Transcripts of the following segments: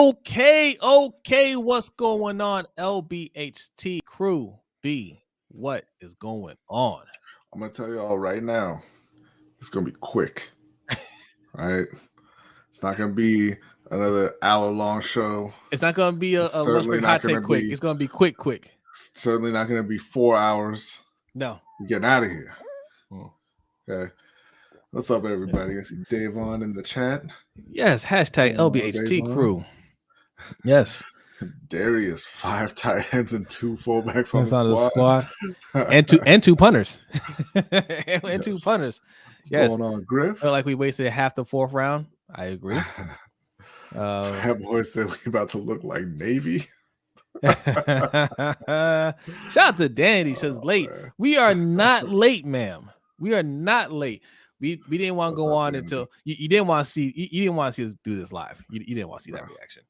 Okay. What's going on, LBHT crew? B, what is going on? I'm gonna tell you all right now. It's gonna be quick, right? It's not gonna be another hour-long show. It's not gonna be a It's certainly lunch not hot gonna take quick. be. It's gonna be quick. Certainly not gonna be 4 hours. No. We're getting out of here. Hmm. Okay. What's up, everybody? I see Davon in the chat. Yes, hashtag LBHT crew. Yes. Darius, 5 tight ends and 2 fullbacks on That's the out of the squad. and two punters. and Yes. two punters. What's Yes. going on, Griff? Felt like we wasted half the fourth round. I agree. That boy said we about to look like Navy. Shout out to Danny. He says late. Man. We are not late, ma'am. We are not late. We didn't want to That's go not on Danny. until you didn't want to see you didn't want to see us do this live. You didn't want to see that reaction.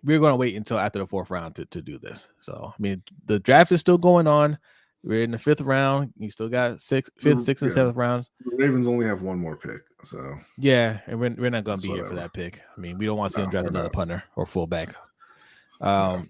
We're going to wait until after the fourth round to do this. So I mean, the draft is still going on. We're in the fifth round. You still got fifth, sixth, and seventh rounds. The Ravens only have one more pick, so yeah, and we're not going to be here for that pick. I mean, we don't want to see them draft another punter or fullback. So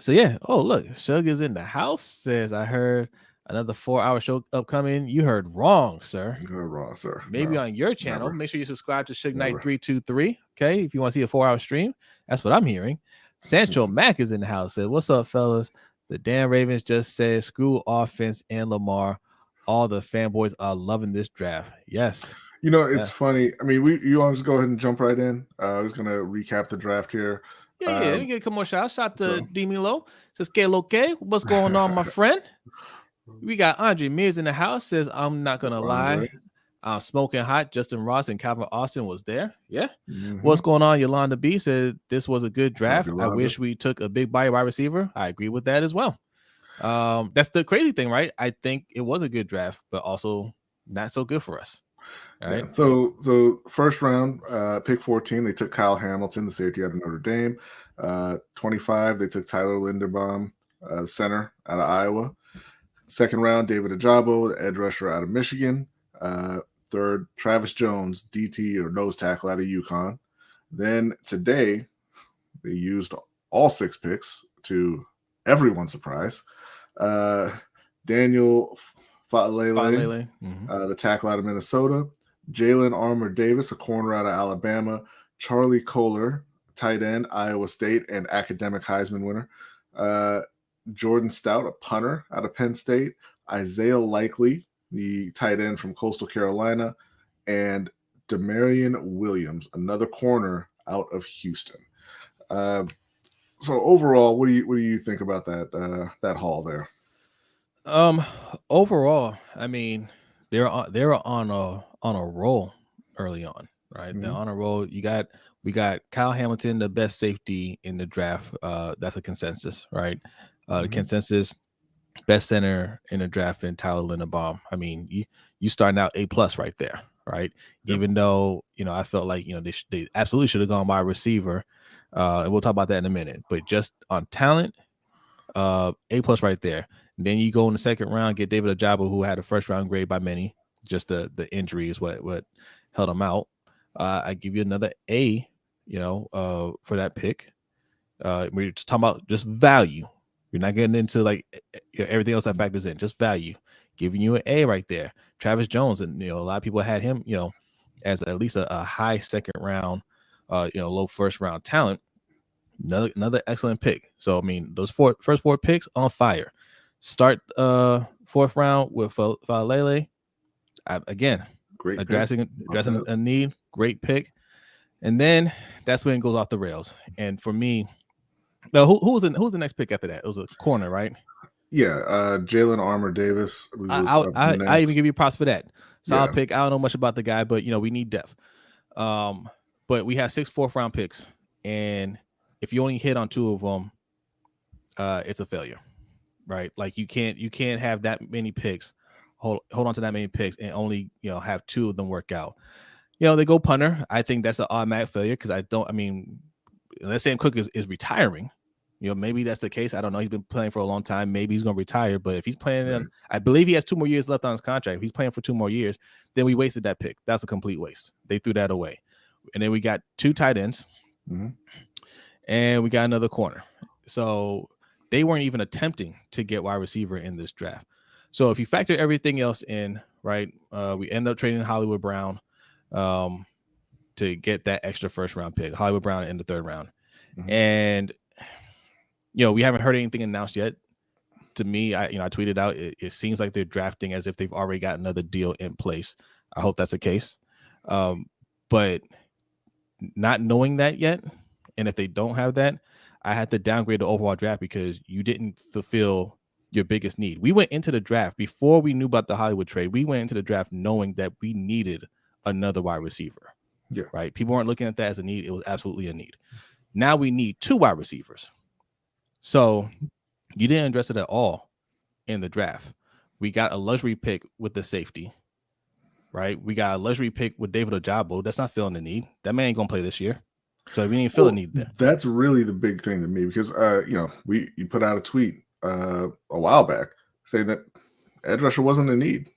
yeah. Oh, look, Shug is in the house. Says I heard another 4-hour show upcoming. You heard wrong, sir. You heard wrong, sir. Maybe on your channel. Make sure you subscribe to Shug Knight 323. Okay, if you want to see a 4-hour stream, that's what I'm hearing. Sancho Mack is in the house. Said, "What's up, fellas? The damn Ravens just said screw offense and Lamar. All the fanboys are loving this draft." Yes. You know, it's funny. I mean, you want to just go ahead and jump right in? I was going to recap the draft here. Yeah. Let me get a couple more shots. Shout to D Milo. Says, "Que lo que? What's going on, my friend?" We got Andre Mears in the house. Says, "I'm not gonna lie. Smoking hot. Justin Ross and Calvin Austin was there. Yeah. Mm-hmm. What's going on? Yolanda B said this was a good draft. I wish we took a big body wide receiver. I agree with that as well. That's the crazy thing, right? I think it was a good draft, but also not so good for us. All right. Yeah, so first round, pick 14, they took Kyle Hamilton, the safety out of Notre Dame. 25, they took Tyler Linderbaum, center out of Iowa. Second round, David Ajabo, the edge rusher out of Michigan. Third, Travis Jones, DT or nose tackle out of UConn. Then today, they used all 6 picks to everyone's surprise. Daniel Fatalele, the tackle out of Minnesota. Jalen Armour Davis, a corner out of Alabama. Charlie Kohler, tight end, Iowa State, and academic Heisman winner. Jordan Stout, a punter out of Penn State. Isaiah Likely, the tight end from Coastal Carolina, and Demarion Williams, another corner out of Houston. So overall, what do you think about that haul there? Overall, I mean, they're on a roll early on, right? Mm-hmm. They're on a roll. We got Kyle Hamilton, the best safety in the draft. That's a consensus, right? The consensus. Best center in the draft in Tyler Linderbaum. I mean, you starting out A+ right there, right? Yep. Even though, I felt like, they absolutely should have gone by a receiver. And we'll talk about that in a minute. But just on talent, A+ right there. And then you go in the second round, get David Ajabo, who had a first round grade by many. Just the injury is what held him out. I give you another A, for that pick. We're just talking about just value. You're not getting into like everything else that factors in, just value. Giving you an A right there. Travis Jones, and a lot of people had him, as at least a high second round, low first round talent. Another excellent pick. So I mean, those first four picks on fire. Start fourth round with Fatalele. Again, great addressing a need, great pick. And then that's when it goes off the rails. And for me, no, who's the next pick after that? It was a corner, right? Yeah, Jalen Armour Davis. I even give you props for that. Solid pick. I don't know much about the guy, but we need depth. But we have 6 fourth-round picks, and if you only hit on 2 of them, it's a failure, right? Like you can't have that many picks, hold on to that many picks, and only have 2 of them work out. They go punter. I think that's an automatic failure because let's say Sam Cook is retiring. Maybe that's the case. I don't know. He's been playing for a long time. Maybe he's going to retire. But if he's playing, I believe he has 2 more years left on his contract. If he's playing for 2 more years, then we wasted that pick. That's a complete waste. They threw that away. And then we got 2 tight ends. Mm-hmm. and we got another corner. So they weren't even attempting to get wide receiver in this draft. So if you factor everything else in, right, we end up trading Hollywood Brown to get that extra first round pick, Hollywood Brown in the 3rd round. Mm-hmm. And, we haven't heard anything announced yet. To me, I tweeted out, it seems like they're drafting as if they've already got another deal in place. I hope that's the case. But not knowing that yet, and if they don't have that, I had to downgrade the overall draft because you didn't fulfill your biggest need. We went into the draft before we knew about the Hollywood trade. We went into the draft knowing that we needed another wide receiver. Yeah. Right. People weren't looking at that as a need. It was absolutely a need. Now we need 2 wide receivers. So you didn't address it at all in the draft. We got a luxury pick with the safety. Right. We got a luxury pick with David Ojabo. That's not filling the need. That man ain't going to play this year. So we didn't feel a need there. That's really the big thing to me because, you put out a tweet a while back saying that edge rusher wasn't a need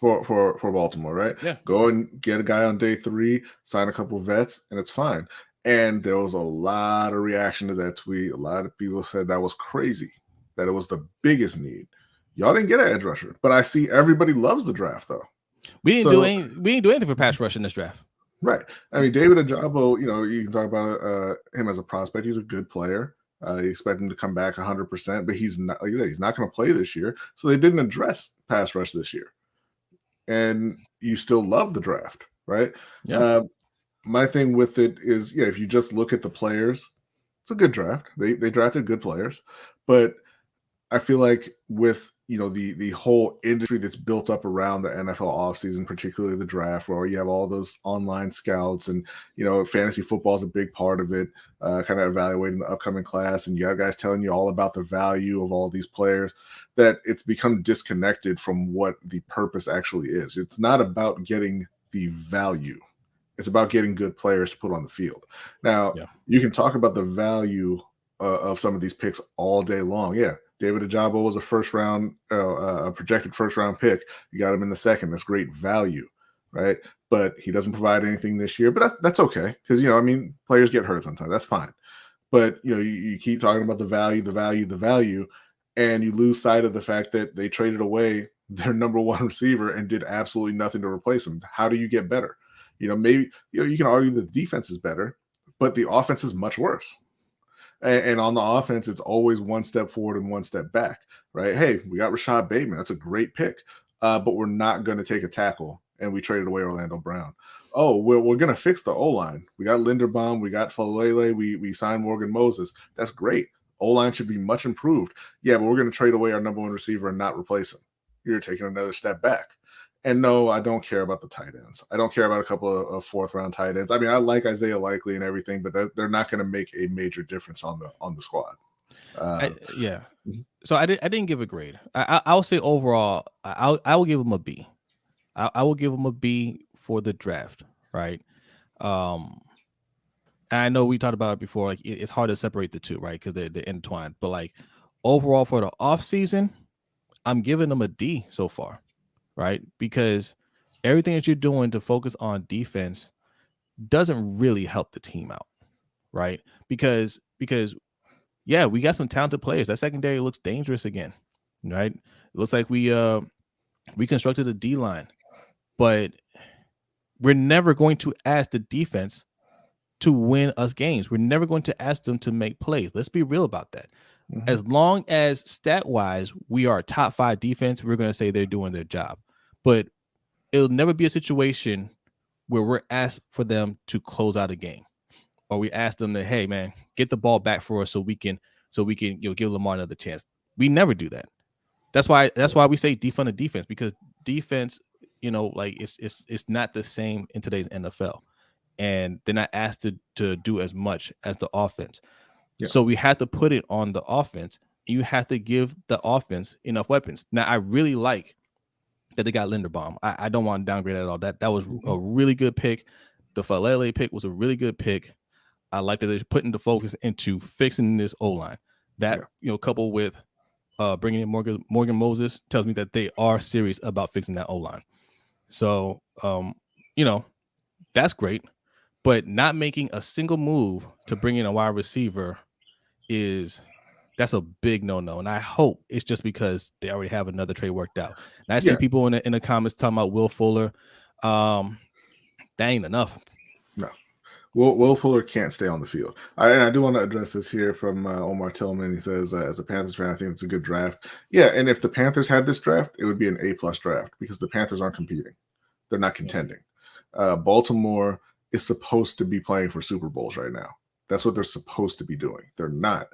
for Baltimore, right? Yeah. Go and get a guy on day 3, sign a couple vets, and it's fine. And there was a lot of reaction to that tweet. A lot of people said that was crazy, that it was the biggest need. Y'all didn't get an edge rusher, but I see everybody loves the draft though. We didn't do anything for pass rush in this draft. Right. I mean, David Ojabo, you can talk about him as a prospect. He's a good player. You expect him to come back 100%, but he's not. Like you said, he's not going to play this year. So they didn't address pass rush this year, and you still love the draft, right? Yeah. My thing with it is, if you just look at the players, it's a good draft. They drafted good players, but I feel like with the whole industry that's built up around the NFL offseason, particularly the draft, where you have all those online scouts and fantasy football is a big part of it, kind of evaluating the upcoming class, and you have guys telling you all about the value of all these players, that it's become disconnected from what the purpose actually is. It's not about getting the value. It's about getting good players to put on the field. Now, you can talk about the value of some of these picks all day long. Yeah. David Ojabo was a projected first round pick. You got him in the 2nd. That's great value, right? But he doesn't provide anything this year. But that's okay because players get hurt sometimes. That's fine. But you keep talking about the value, and you lose sight of the fact that they traded away their number 1 receiver and did absolutely nothing to replace him. How do you get better? Maybe you can argue that the defense is better, but the offense is much worse. And on the offense, it's always 1 step forward and 1 step back, right? Hey, we got Rashad Bateman. That's a great pick, but we're not going to take a tackle, and we traded away Orlando Brown. Oh, we're going to fix the O-line. We got Linderbaum. We got Falele. We signed Morgan Moses. That's great. O-line should be much improved. Yeah, but we're going to trade away our number 1 receiver and not replace him. You're taking another step back. And no, I don't care about the tight ends. I don't care about a couple of 4th-round tight ends. I mean, I like Isaiah Likely and everything, but they're not going to make a major difference on the squad. So I didn't give a grade. I'll say overall, I will give them a B. I will give them a B for the draft, right? I know we talked about it before. Like it's hard to separate the two, right? Because they're intertwined. But like overall for the offseason, I'm giving them a D so far. Right? Because everything that you're doing to focus on defense doesn't really help the team out, right? Because yeah, we got some talented players. That secondary looks dangerous again, right? It looks like we reconstructed a D line, but we're never going to ask the defense to win us games. We're never going to ask them to make plays. Let's be real about that. Mm-hmm. As long as stat-wise we are a top 5 defense, we're going to say they're doing their job. But it'll never be a situation where we're asked for them to close out a game, or we ask them to, hey man, get the ball back for us so we can give Lamar another chance. We never do that. That's why we say defund the defense, because defense, like it's not the same in today's NFL, and they're not asked to do as much as the offense. Yeah. So we have to put it on the offense. You have to give the offense enough weapons. Now, I really like that they got Linderbaum. I don't want to downgrade at all. That was a really good pick. The Falele pick was a really good pick. I like that they're putting the focus into fixing this O-line. That, coupled with bringing in Morgan Moses, tells me that they are serious about fixing that O-line. So, that's great. But not making a single move to bring in a wide receiver that's a big no-no. And I hope it's just because they already have another trade worked out. And I see people in the comments talking about Will Fuller. That ain't enough. No. Will Fuller can't stay on the field. I do want to address this here from Omar Tillman. He says, as a Panthers fan, I think it's a good draft. Yeah, and if the Panthers had this draft, it would be an A+ draft because the Panthers aren't competing. They're not contending. Baltimore is supposed to be playing for Super Bowls right now. That's what they're supposed to be doing. They're not,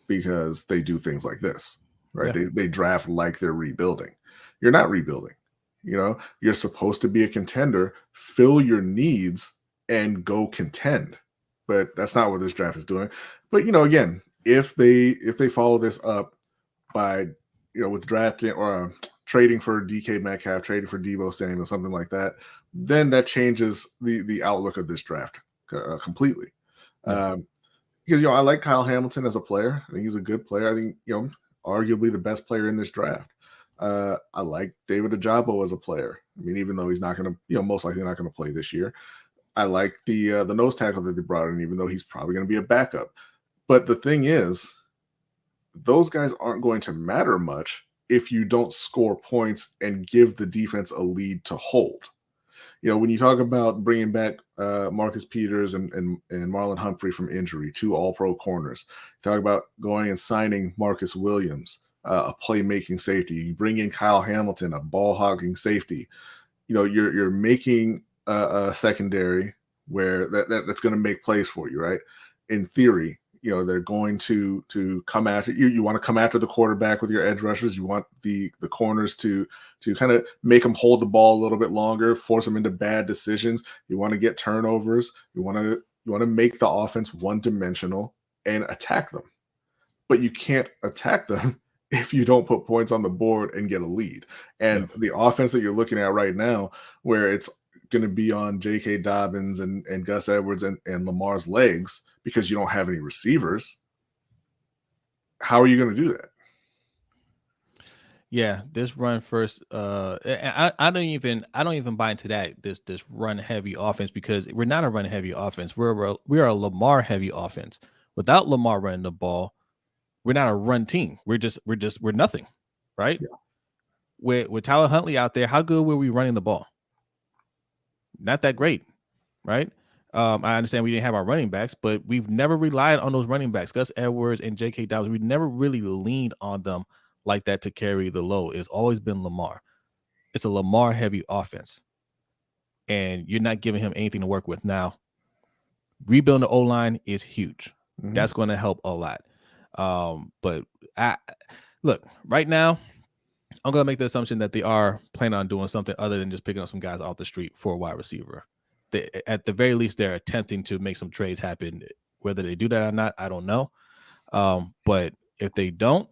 because they do things like this, right? Yeah. They draft like they're rebuilding. You're not rebuilding. You're supposed to be a contender, fill your needs, and go contend. But that's not what this draft is doing. But again, if they follow this up by with drafting or trading for DK Metcalf, trading for Deebo Samuel, something like that, then that changes the outlook of this draft completely. Yeah. Because I like Kyle Hamilton as a player. I think he's a good player. I think arguably the best player in this draft. I like David Ojabo as a player. I mean, even though he's not going to, most likely not going to play this year. I like the nose tackle that they brought in, even though he's probably going to be a backup. But the thing is, those guys aren't going to matter much if you don't score points and give the defense a lead to hold. When you talk about bringing back Marcus Peters and Marlon Humphrey from injury, 2 all-pro corners, talk about going and signing Marcus Williams, a playmaking safety. You bring in Kyle Hamilton, a ball-hogging safety. You're making a secondary where that's going to make plays for you, right? In theory, they're going to come after you. You want to come after the quarterback with your edge rushers. You want the corners to kind of make them hold the ball a little bit longer, force them into bad decisions. You want to get turnovers. You want to make the offense one-dimensional and attack them. But you can't attack them if you don't put points on the board and get a lead. And the offense that you're looking at right now, where it's going to be on J.K. Dobbins and Gus Edwards and Lamar's legs because you don't have any receivers, how are you going to do that? Yeah, this run first. I don't even buy into that. This run heavy offense, because we're not a run heavy offense. We're a Lamar heavy offense. Without Lamar running the ball, we're not a run team. We're nothing, right? Yeah. With Tyler Huntley out there, how good were we running the ball? Not that great, right? I understand we didn't have our running backs, but we've never relied on those running backs, Gus Edwards and J.K. Dobbins. We never really leaned on them like that to carry the load. It's always been Lamar. It's a Lamar-heavy offense, and you're not giving him anything to work with. Now, rebuilding the O-line is huge. Mm-hmm. That's going to help a lot. But look, right now, I'm going to make the assumption that they are planning on doing something other than just picking up some guys off the street for a wide receiver. At the very least, they're attempting to make some trades happen. Whether they do that or not, I don't know. But if they don't,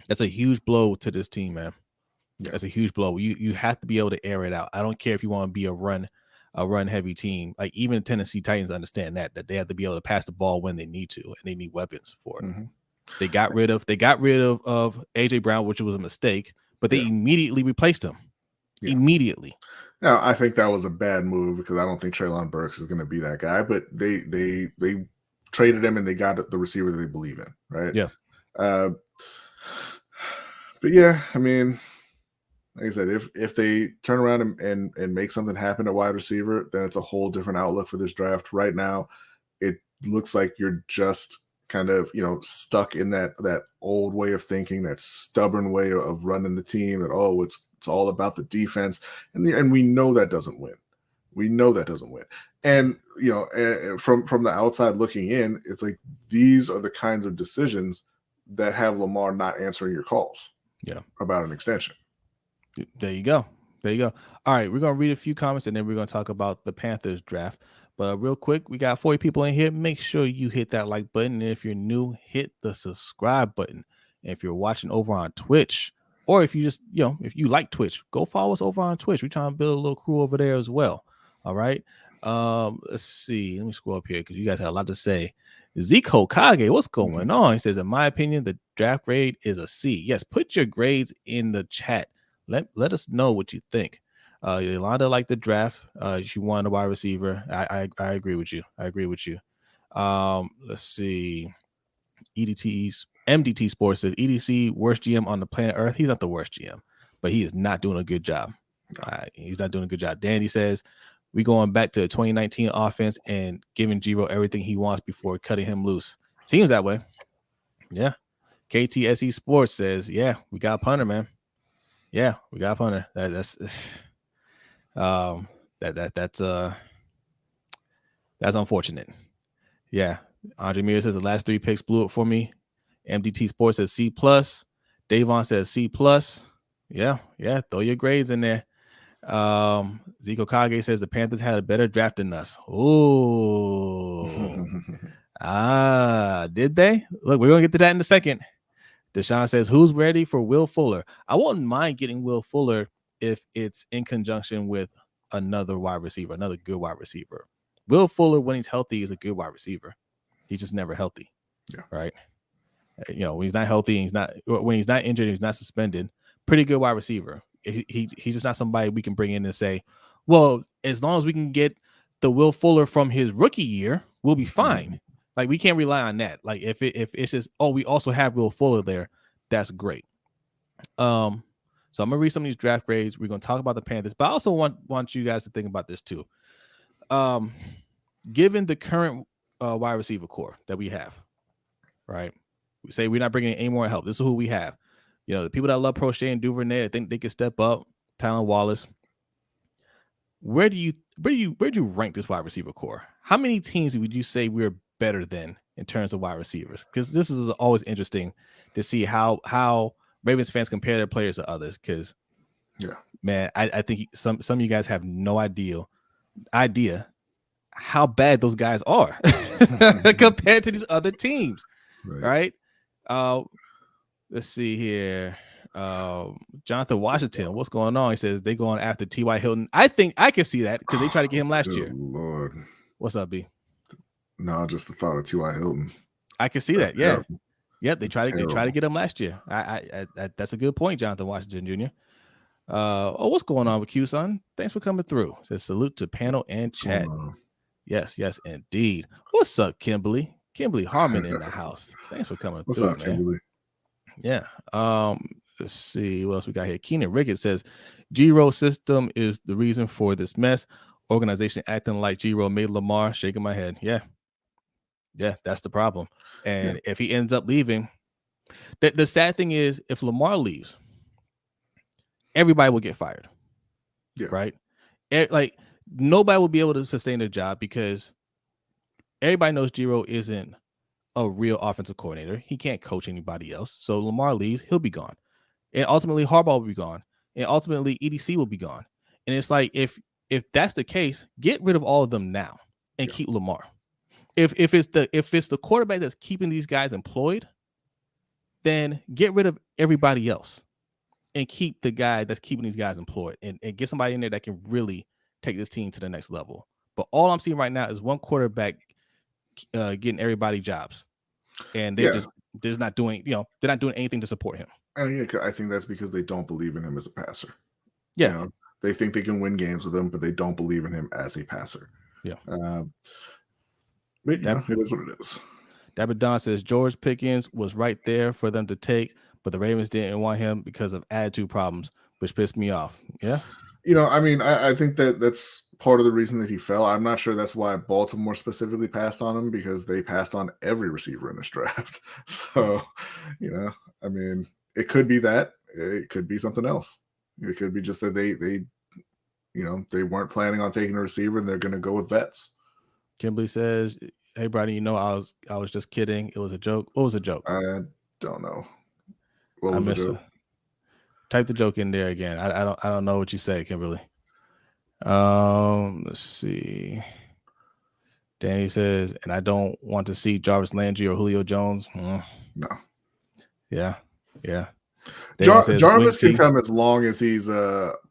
that's a huge blow to this team, man. Yeah. That's a huge blow. You have to be able to air it out. I don't care if you want to be a run heavy team. Like, even Tennessee Titans understand that they have to be able to pass the ball when they need to, and they need weapons for it. Mm-hmm. They got rid of AJ Brown, which was a mistake, but they immediately replaced him. Yeah. Immediately. Now, I think that was a bad move because I don't think Treylon Burks is going to be that guy, but they traded him and they got the receiver that they believe in, right? Yeah. But yeah, I mean, like I said, if they turn around and make something happen at wide receiver, then it's a whole different outlook for this draft. Right now, it looks like you're just kind of, stuck in that old way of thinking, that stubborn way of running the team, that, it's all about the defense. And we know that doesn't win. We know that doesn't win. And, from the outside looking in, it's like, these are the kinds of decisions that have Lamar not answering your calls about an extension. There you go. All right, we're going to read a few comments, and then we're going to talk about the Panthers draft. But real quick, we got 40 people in here. Make sure you hit that like button. And if you're new, hit the subscribe button. And if you're watching over on Twitch, or if you just, if you like Twitch, go follow us over on Twitch. We're trying to build a little crew over there as well. All right. Let's see. Let me scroll up here because you guys have a lot to say. Zeke Hokage, what's going on? He says, in my opinion, the draft grade is a C. Yes, put your grades in the chat. Let us know what you think. Yolanda liked the draft. She wanted a wide receiver. I agree with you. Let's see. MDT Sports says EDC worst GM on the planet Earth. He's not the worst GM, but he is not doing a good job. He's not doing a good job. Danny says we going back to 2019 offense and giving Giro everything he wants before cutting him loose. Seems that way. Yeah. KTSE Sports says, yeah, we got a punter, man. Yeah, we got a punter. That's unfortunate. Yeah. Andre Mears says the last 3 picks blew it for me. MDT Sports says C+. Davon says C+. Yeah. Throw your grades in there. Zico Kage says the Panthers had a better draft than us. Oh. Did they? Look, we're going to get to that in a second. Deshaun says, who's ready for Will Fuller? I wouldn't mind getting Will Fuller if it's in conjunction with another wide receiver, another good wide receiver. Will Fuller, when he's healthy, is a good wide receiver. He's just never healthy. Yeah. Right? When he's not healthy, when he's not injured, he's not suspended, pretty good wide receiver. He's just not somebody we can bring in and say, well, as long as we can get the Will Fuller from his rookie year, we'll be fine. Mm-hmm. Like, we can't rely on that. Like, if it's just, we also have Will Fuller there, that's great. So I'm gonna read some of these draft grades. We're gonna talk about the Panthers, but I also want you guys to think about this too. Given the current wide receiver core that we have, right? We say we're not bringing in any more help. This is who we have. The people that love Prochet and Duvernay, I think they can step up. Tylan Wallace. Where do you rank this wide receiver core? How many teams would you say we're better than in terms of wide receivers? Because this is always interesting to see how Ravens fans compare their players to others. Because, man, I think some of you guys have no idea how bad those guys are compared to these other teams, right? Let's see here. Jonathan Washington, what's going on? He says they going after T.Y. Hilton. I think I can see that because they tried to get him last year. Lord. What's up, B? No, just the thought of T.Y. Hilton. I can see that. Yeah. Terrible. Yeah, they tried to get him last year. I that's a good point, Jonathan Washington Jr. What's going on with Q, son? Thanks for coming through. Says salute to panel and chat. Yes, indeed. What's up, Kimberly? Kimberly Harmon in the house. Thanks for coming through. What's up, man. Kimberly? Yeah. Let's see what else we got here. Keenan Ricketts says G-Row system is the reason for this mess. Organization acting like G-Row made Lamar. Shaking my head. Yeah, that's the problem. And if he ends up leaving, the sad thing is if Lamar leaves, everybody will get fired. Yeah. Right? Like, nobody will be able to sustain their job because everybody knows G-Row isn't a real offensive coordinator. He can't coach anybody else. So Lamar leaves, he'll be gone. And ultimately Harbaugh will be gone. And ultimately EDC will be gone. And it's like, if that's the case, get rid of all of them now and keep Lamar. If it's the quarterback that's keeping these guys employed, then get rid of everybody else and keep the guy that's keeping these guys employed and get somebody in there that can really take this team to the next level. But all I'm seeing right now is one quarterback getting everybody jobs. And they're just not doing, they're not doing anything to support him. And I think that's because they don't believe in him as a passer. Yeah. They think they can win games with him, but they don't believe in him as a passer. Yeah. But it is what it is. Dapper Don says George Pickens was right there for them to take, but the Ravens didn't want him because of attitude problems, which pissed me off. Yeah. I think that's part of the reason that he fell. I'm not sure that's why Baltimore specifically passed on him, because they passed on every receiver in this draft. So, it could be that. It could be something else. It could be just that they weren't planning on taking a receiver and they're going to go with vets. Kimberly says, "Hey, Brodny, I was just kidding. It was a joke." What was a joke? I don't know. What was the joke? Type the joke in there again. I don't know what you say, Kimberly. Let's see. Danny says, and I don't want to see Jarvis Landry or Julio Jones. No. Yeah. Jarvis can come as long as he's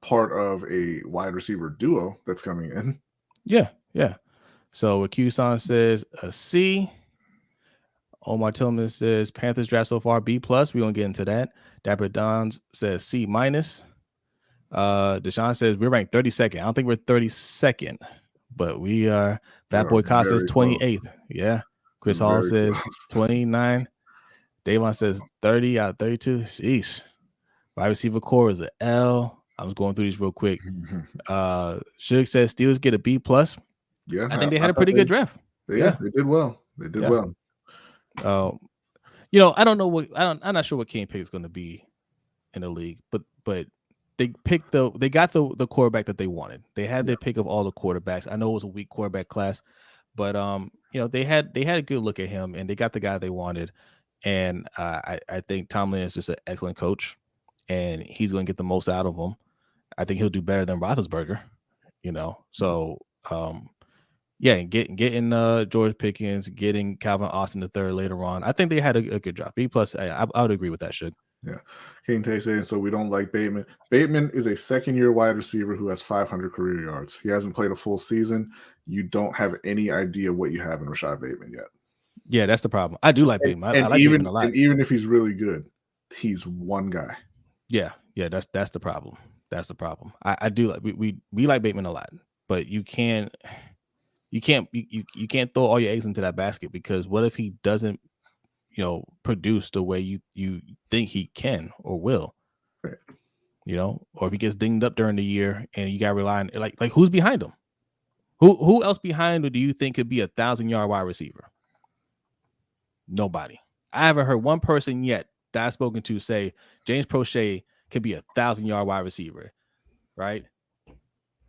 part of a wide receiver duo that's coming in. Yeah. So what Q-San says, a C. Omar Tillman says Panthers draft so far B+. We're gonna get into that. Dapper Don says C-. Deshaun says we're ranked 32nd. I don't think we're 32nd, but we are. Fat Boy Cost says 28th. Yeah. Chris Hall says 29. Davon says 30 out of 32. Sheesh. Wide receiver core is an L. I was going through these real quick. Suge says Steelers get a B+. Yeah. I think they had a pretty good draft. Yeah, they did well. They did well. I don't know what I'm not sure what King pick is going to be in the league, but they got the quarterback that they wanted. They had their pick of all the quarterbacks. I know it was a weak quarterback class, but they had a good look at him and they got the guy they wanted. And I think Tomlin is just an excellent coach, and he's going to get the most out of him. I think he'll do better than Roethlisberger, So, getting George Pickens, getting Calvin Austin III later on. I think they had a good job. B+. I would agree with that. Yeah. King Tay saying, so we don't like Bateman. Bateman is a second-year wide receiver who has 500 career yards. He hasn't played a full season. You don't have any idea what you have in Rashad Bateman yet. Yeah, that's the problem. I do like Bateman. I like Bateman a lot. And even if he's really good, he's one guy. Yeah, that's the problem. That's the problem. I do like we like Bateman a lot, but you can't throw all your eggs into that basket, because what if he doesn't produce the way you think he can or will, right. Or if he gets dinged up during the year and you got to rely on like who's behind him? Who else behind him do you think could be 1,000-yard wide receiver? Nobody. I haven't heard one person yet that I've spoken to say James Prochet could be 1,000-yard wide receiver, right?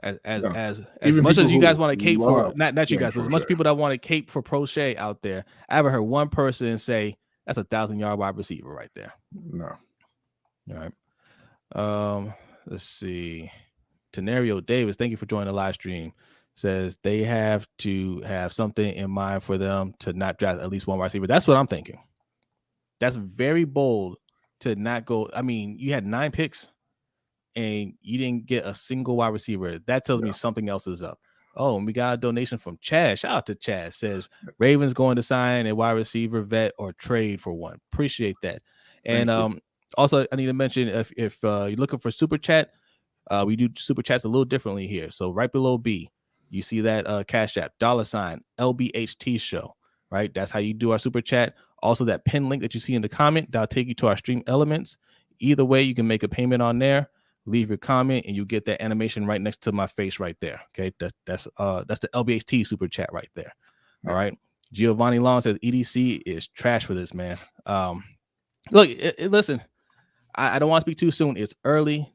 As much as you guys want to cape for, not you guys, but as much people that want to cape for Prochet out there, I haven't heard one person say that's 1,000-yard wide receiver right there. No. All right. Let's see. Tenario Davis, thank you for joining the live stream. Says they have to have something in mind for them to not draft at least one wide receiver. That's what I'm thinking. That's very bold to not go. I mean, you had 9 picks and you didn't get a single wide receiver. That tells me something else is up. Oh, and we got a donation from Chad. Shout out to Chad. Says Ravens going to sign a wide receiver, vet, or trade for one. Appreciate that. And also, I need to mention if you're looking for super chat, we do super chats a little differently here. So right below B, you see that Cash App, $ LBHT show, right? That's how you do our super chat. Also, that pin link that you see in the comment, that'll take you to our stream elements. Either way, you can make a payment on there, leave your comment, and you get that animation right next to my face right there. Okay, that's the LBHT super chat right there. All right. Giovanni Long says EDC is trash for this, man. Look, listen, I don't want to speak too soon. It's early,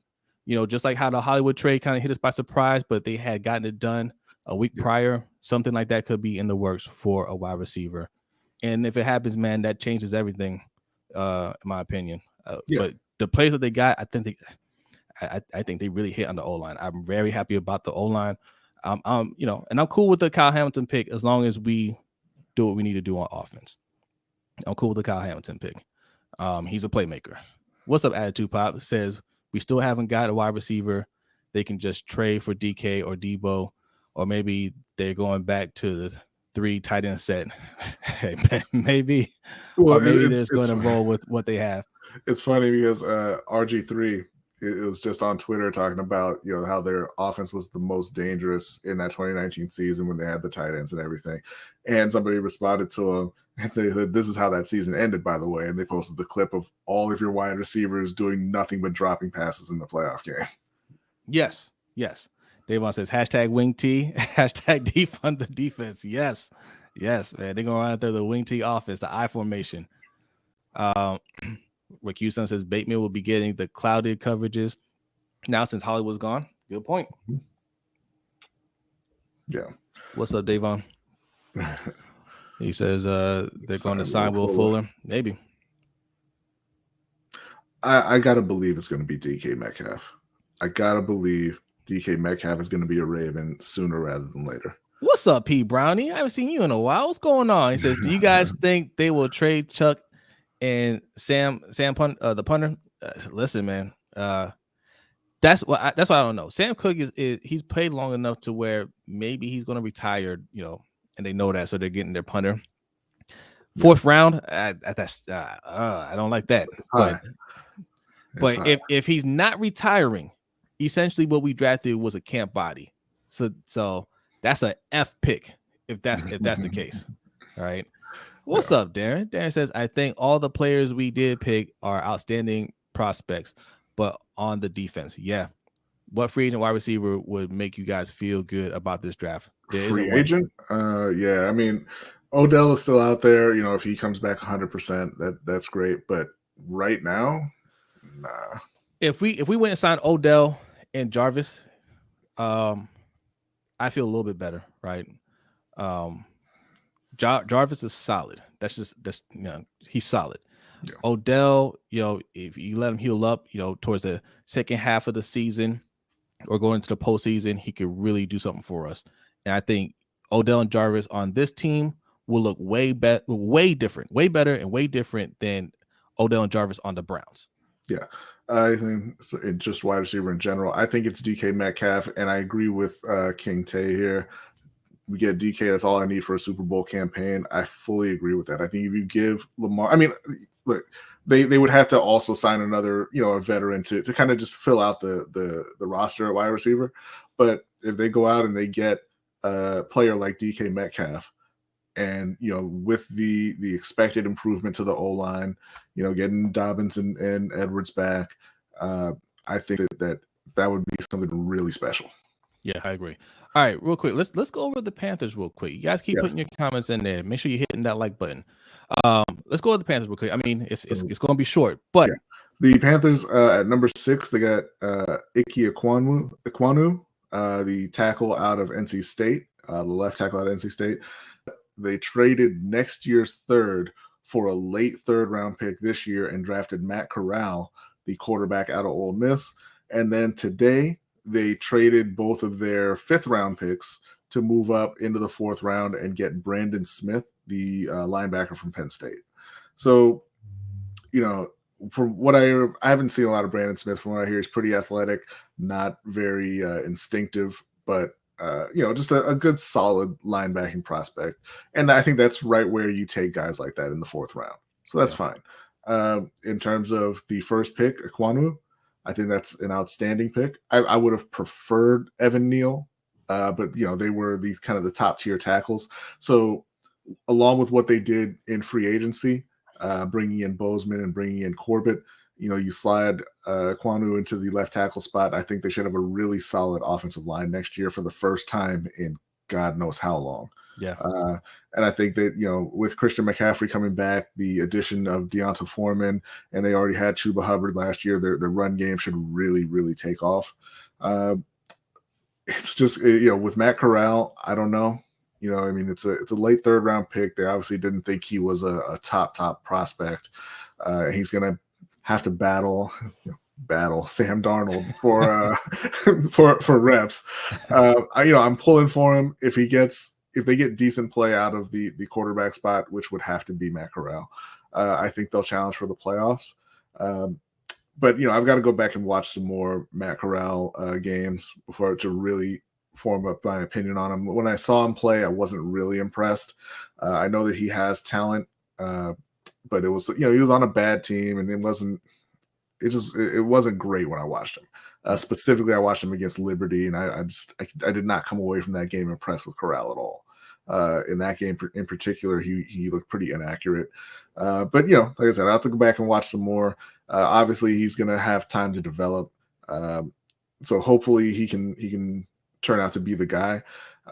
just like how the Hollywood trade kind of hit us by surprise, but they had gotten it done a week prior. Something like that could be in the works for a wide receiver. And if it happens, man, that changes everything, in my opinion. But the players that they got, I think they really hit on the O-line. I'm very happy about the O-line. And I'm cool with the Kyle Hamilton pick as long as we do what we need to do on offense. I'm cool with the Kyle Hamilton pick. He's a playmaker. What's up, Attitude Pop? Says we still haven't got a wide receiver. They can just trade for DK or Debo, or maybe they're going back to the 3 tight end set. Maybe. Well, or maybe they're just going to roll with what they have. It's funny because RG3, it was just on Twitter talking about how their offense was the most dangerous in that 2019 season when they had the tight ends and everything. And somebody responded to him and they said, this is how that season ended, by the way. And they posted the clip of all of your wide receivers doing nothing but dropping passes in the playoff game. Yes. Davon says #wing T, #defund the defense. Yes, man. They're going to run out there the wing T offense, the I formation. Rick Houston says Bateman will be getting the clouded coverages now since Hollywood's gone. Good point. Yeah. What's up, Davon? He says they're going to sign Will Fuller. Maybe. I got to believe it's going to be DK Metcalf. I got to believe DK Metcalf is going to be a Raven sooner rather than later. What's up, P. Brownie? I haven't seen you in a while. What's going on? He says, do you guys think they will trade Chuck and Sam the punter? Listen, man. That's what I don't know. Sam Cook is he's played long enough to where maybe he's going to retire, and they know that, so they're getting their punter. 4th round, I don't like that. But if he's not retiring, essentially what we drafted was a camp body. So that's a F pick if that's the case. All right. What's up, Darren? Darren says, I think all the players we did pick are outstanding prospects, but on the defense. Yeah. What free agent wide receiver would make you guys feel good about this draft? There free agent? Yeah. I mean, Odell is still out there. You know, if he comes back 100%, that's great. But right now, nah. If we went and signed Odell and Jarvis, I feel a little bit better, right? Jarvis is solid. That's he's solid. Yeah. Odell, if you let him heal up, towards the second half of the season or going into the postseason, he could really do something for us. And I think Odell and Jarvis on this team will look way better, and way different than Odell and Jarvis on the Browns. Yeah. I think just wide receiver in general. I think it's DK Metcalf, and I agree with King Tay here. We get DK, that's all I need for a Super Bowl campaign. I fully agree with that. I think if you give Lamar, I mean, look, they would have to also sign another, a veteran to kind of just fill out the roster at wide receiver. But if they go out and they get a player like DK Metcalf, and with the expected improvement to the O-line, getting Dobbins and Edwards back, I think that would be something really special. Yeah, I agree. All right, real quick, let's go over the Panthers real quick. You guys keep putting your comments in there. Make sure you're hitting that like button. Let's go over the Panthers real quick. I mean, it's going to be short, but the Panthers at number 6, they got Ike Ekwonu, the tackle out of NC State, the left tackle out of NC State. They traded next year's third for a late third-round pick this year and drafted Matt Corral, the quarterback out of Ole Miss. And then today, they traded both of their fifth-round picks to move up into the fourth round and get Brandon Smith, the linebacker from Penn State. So, from what I haven't seen a lot of Brandon Smith. From what I hear, he's pretty athletic, not very instinctive, but just a good, solid linebacking prospect. And I think that's right where you take guys like that in the fourth round. So that's fine. In terms of the first pick, Ekwonu, I think that's an outstanding pick. I would have preferred Evan Neal, but they were the kind of the top tier tackles. So along with what they did in free agency, bringing in Bozeman and bringing in Corbett, you slide Ekwonu into the left tackle spot. I think they should have a really solid offensive line next year for the first time in God knows how long. Yeah. And I think that, with Christian McCaffrey coming back, the addition of Deonta Foreman, and they already had Chuba Hubbard last year, their run game should really, really take off. It's just, with Matt Corral, I don't know. It's a late third round pick. They obviously didn't think he was a top prospect. He's going to have to battle Sam Darnold for reps. I'm pulling for him if they get decent play out of the quarterback spot, which would have to be Matt Corral. I think they'll challenge for the playoffs. But I've got to go back and watch some more Matt Corral games before to really form up my opinion on him. When I saw him play, I wasn't really impressed. I know that he has talent, but it was he was on a bad team, and it wasn't great when I watched him. Specifically, I watched him against Liberty, and I did not come away from that game impressed with Corral at all. In that game in particular, he looked pretty inaccurate. But like I said, I'll have to go back and watch some more. Obviously, he's going to have time to develop, so hopefully he can turn out to be the guy.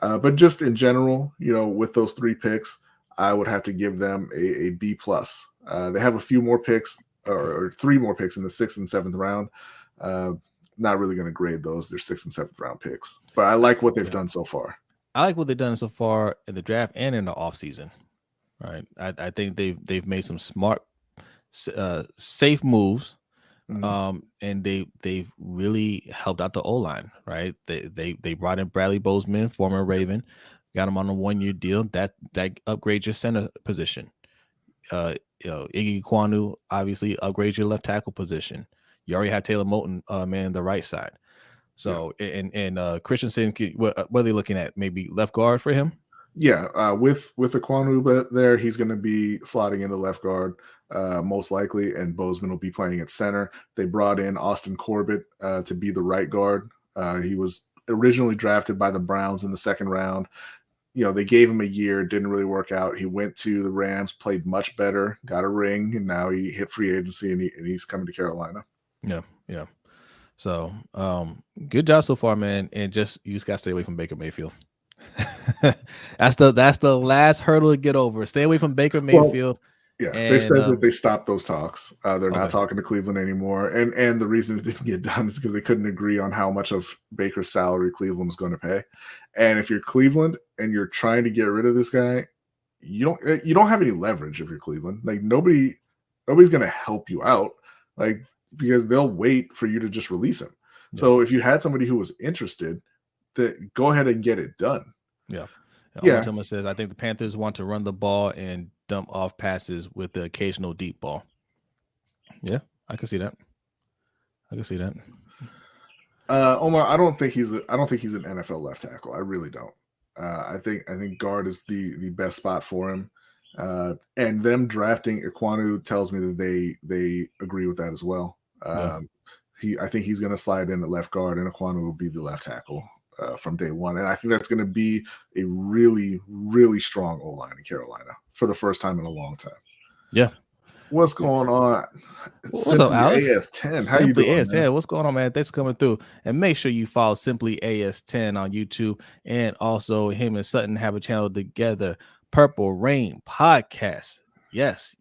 But just in general, with those 3 picks, I would have to give them a B+. They have a few more picks, or 3 more picks in the 6th and 7th round. Not really going to grade those. They're 6th and 7th round picks, but I like what they've done so far. I like what they've done so far in the draft and in the offseason. Right. I think they've made some smart, safe moves. Mm-hmm. And they've really helped out the O-line, right? They brought in Bradley Bozeman, former Raven, got him on a 1-year deal. That upgrades your center position. Ike Ekwonu obviously upgrades your left tackle position. You already have Taylor Moton man the right side. So and Christensen, what are they looking at? Maybe left guard for him? Yeah, with Ekwonu there, he's going to be slotting into left guard. most likely, and Bozeman will be playing at center. They brought in Austin Corbett to be the right guard. He was originally drafted by the Browns in the second round. They gave him a year, didn't really work out. He went to the Rams, played much better, got a ring, and now he hit free agency, and he's coming to Carolina. Yeah. So, good job so far, man. And you just gotta stay away from Baker Mayfield. that's the last hurdle to get over. Stay away from Baker Mayfield. Yeah, they've said that they stopped those talks. They're not talking to Cleveland anymore. And the reason it didn't get done is because they couldn't agree on how much of Baker's salary Cleveland was going to pay. And if you're Cleveland and you're trying to get rid of this guy, you don't have any leverage if you're Cleveland. Like nobody's going to help you out, like because they'll wait for you to just release him. Yeah. So if you had somebody who was interested, go ahead and get it done. Yeah. Thomas says, I think the Panthers want to run the ball and dump off passes with the occasional deep ball. Yeah, I can see that. Omar, I don't think he's an NFL left tackle. I really don't. I think guard is the best spot for him. And them drafting Ekwonu tells me that they agree with that as well. I think he's going to slide in at left guard, and Ekwonu will be the left tackle from day one. And I think that's going to be a really, really strong O-line in Carolina for the first time in a long time. Yeah. What's going on? What's up, Alex? AS10. How you doing, AS10. What's going on, man? Thanks for coming through. And make sure you follow Simply AS10 on YouTube. And also him and Sutton have a channel together, Purple Rain Podcast. Yes.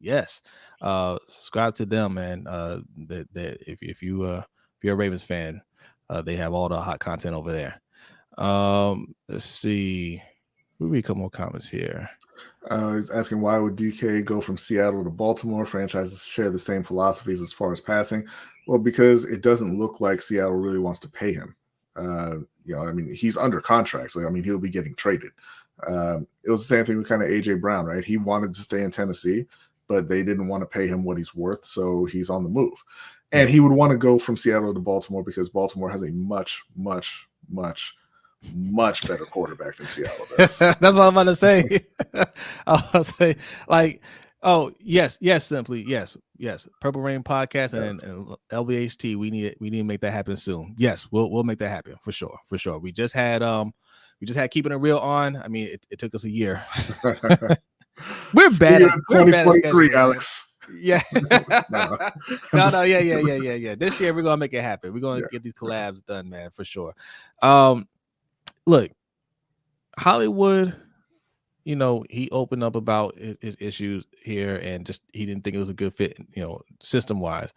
Subscribe to them, man. If you're a Ravens fan, they have all the hot content over there. Let's see. We'll read a couple more comments here. He's asking, why would DK go from Seattle to Baltimore? Franchises share the same philosophies as far as passing. Well, because it doesn't look like Seattle really wants to pay him. He's under contract, so he'll be getting traded. It was the same thing with kind of AJ Brown, right? He wanted to stay in Tennessee, but they didn't want to pay him what he's worth, so he's on the move. And he would want to go from Seattle to Baltimore because Baltimore has a much, much, much, much better quarterback than Seattle does. That's what I'm about to say. I'll say, simply yes. Purple Rain Podcast and LBHT. We need to make that happen soon. Yes, we'll make that happen for sure. We just had Keeping It Real on. I mean, it took us a year. We're bad at 2023, Alex. Yeah. No. Yeah. This year we're gonna make it happen. We're gonna get these collabs done, man, for sure. Look, Hollywood, he opened up about his issues here and just he didn't think it was a good fit, system wise.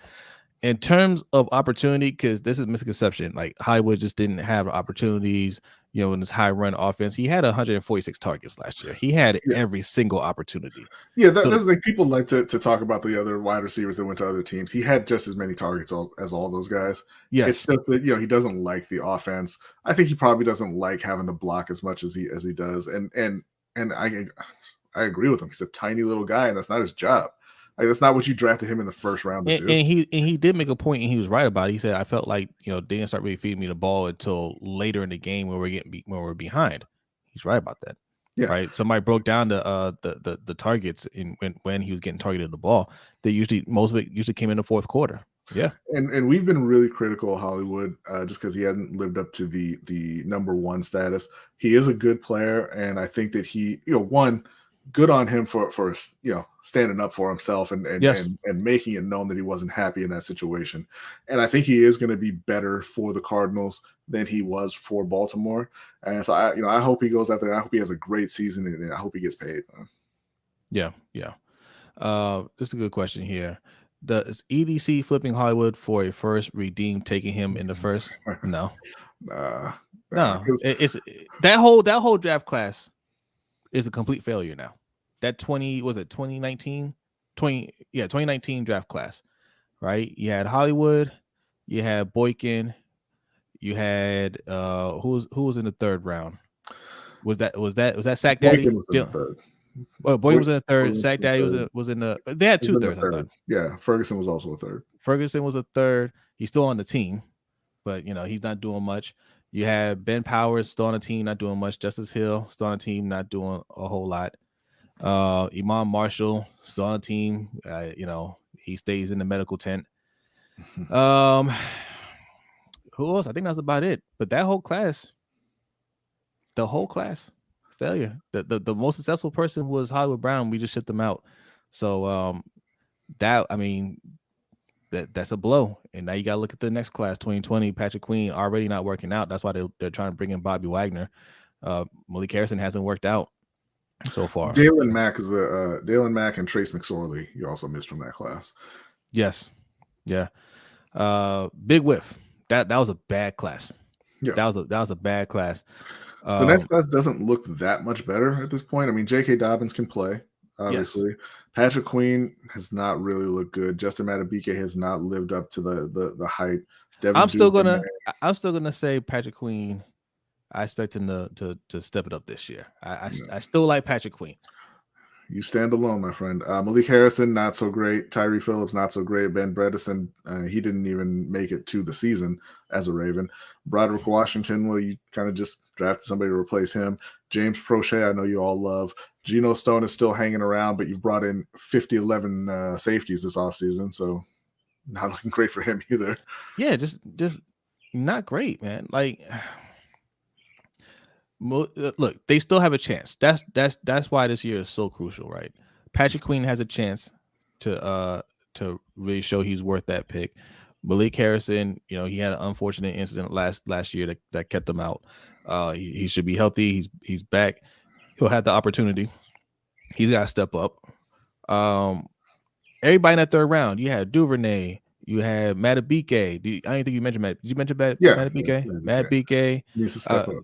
In terms of opportunity, because this is a misconception, like Hollywood just didn't have opportunities, in this high run offense. He had 146 targets last year. He had every single opportunity. Yeah, that's like people like to talk about the other wide receivers that went to other teams. He had just as many targets as all those guys. Yes. It's just that he doesn't like the offense. I think he probably doesn't like having to block as much as he does. And I agree with him. He's a tiny little guy, and that's not his job. Like, that's not what you drafted him in the first round to do. And he did make a point, and he was right about it. He said, I felt like, they didn't start really feeding me the ball until later in the game when we're behind. He's right about that. Yeah. Right. Somebody broke down the targets when he was getting targeted the ball. Most of it came in the fourth quarter. Yeah. And we've been really critical of Hollywood just because he hadn't lived up to the number one status. He is a good player, and I think that he, good on him for standing up for himself and making it known that he wasn't happy in that situation. And I think he is going to be better for the Cardinals than he was for Baltimore. And so I hope he goes out there. I hope he has a great season, and I hope he gets paid. Yeah. This is a good question here. Does EDC flipping Hollywood for a first redeem taking him in the first? No. No. It's that whole draft class is a complete failure now. That 2019 draft class, right? You had Hollywood, you had Boykin, you had who was in the third round? Was that Sack Daddy? Boykin was in the third. Well, Boykin was in the third. Sack Daddy was in the. They had two thirds. Yeah, Ferguson was also a third. Ferguson was a third. He's still on the team, but he's not doing much. You had Ben Powers still on the team, not doing much. Justice Hill still on the team, not doing a whole lot. Imam Marshall still on the team. He stays in the medical tent. Who else? I think that's about it. But that whole class, failure. The most successful person was Hollywood Brown. We just shipped them out. So that's a blow. And now you got to look at the next class, 2020. Patrick Queen already not working out. That's why they're trying to bring in Bobby Wagner. Malik Harrison hasn't worked out so far. Jalen Mack and Trace McSorley. You also missed from that class. Yes. Yeah. Big whiff. That was a bad class. Yeah. That was a bad class. The next class doesn't look that much better at this point. I mean, J.K. Dobbins can play, obviously. Yes. Patrick Queen has not really looked good. Justin Madubuike has not lived up to the hype. I'm still gonna say Patrick Queen. I expect him to step it up this year. I still like Patrick Queen. You stand alone, my friend. Malik Harrison, not so great. Tyree Phillips, not so great. Ben Bredesen, he didn't even make it to the season as a Raven. Broderick Washington, well, you kind of just drafted somebody to replace him. James Prochet, I know you all love. Geno Stone is still hanging around, but you've brought in 50-11 safeties this offseason, so not looking great for him either. Yeah, just not great, man. Like, look, they still have a chance. That's why this year is so crucial, right? Patrick Queen has a chance to really show he's worth that pick. Malik Harrison, he had an unfortunate incident last year that kept him out. He should be healthy. He's back. He'll have the opportunity. He's got to step up. Everybody in that third round, you had Duvernay, you had Madubuike. I don't think you mentioned Did you mention Madubuike? Yeah, Madubuike needs to step up.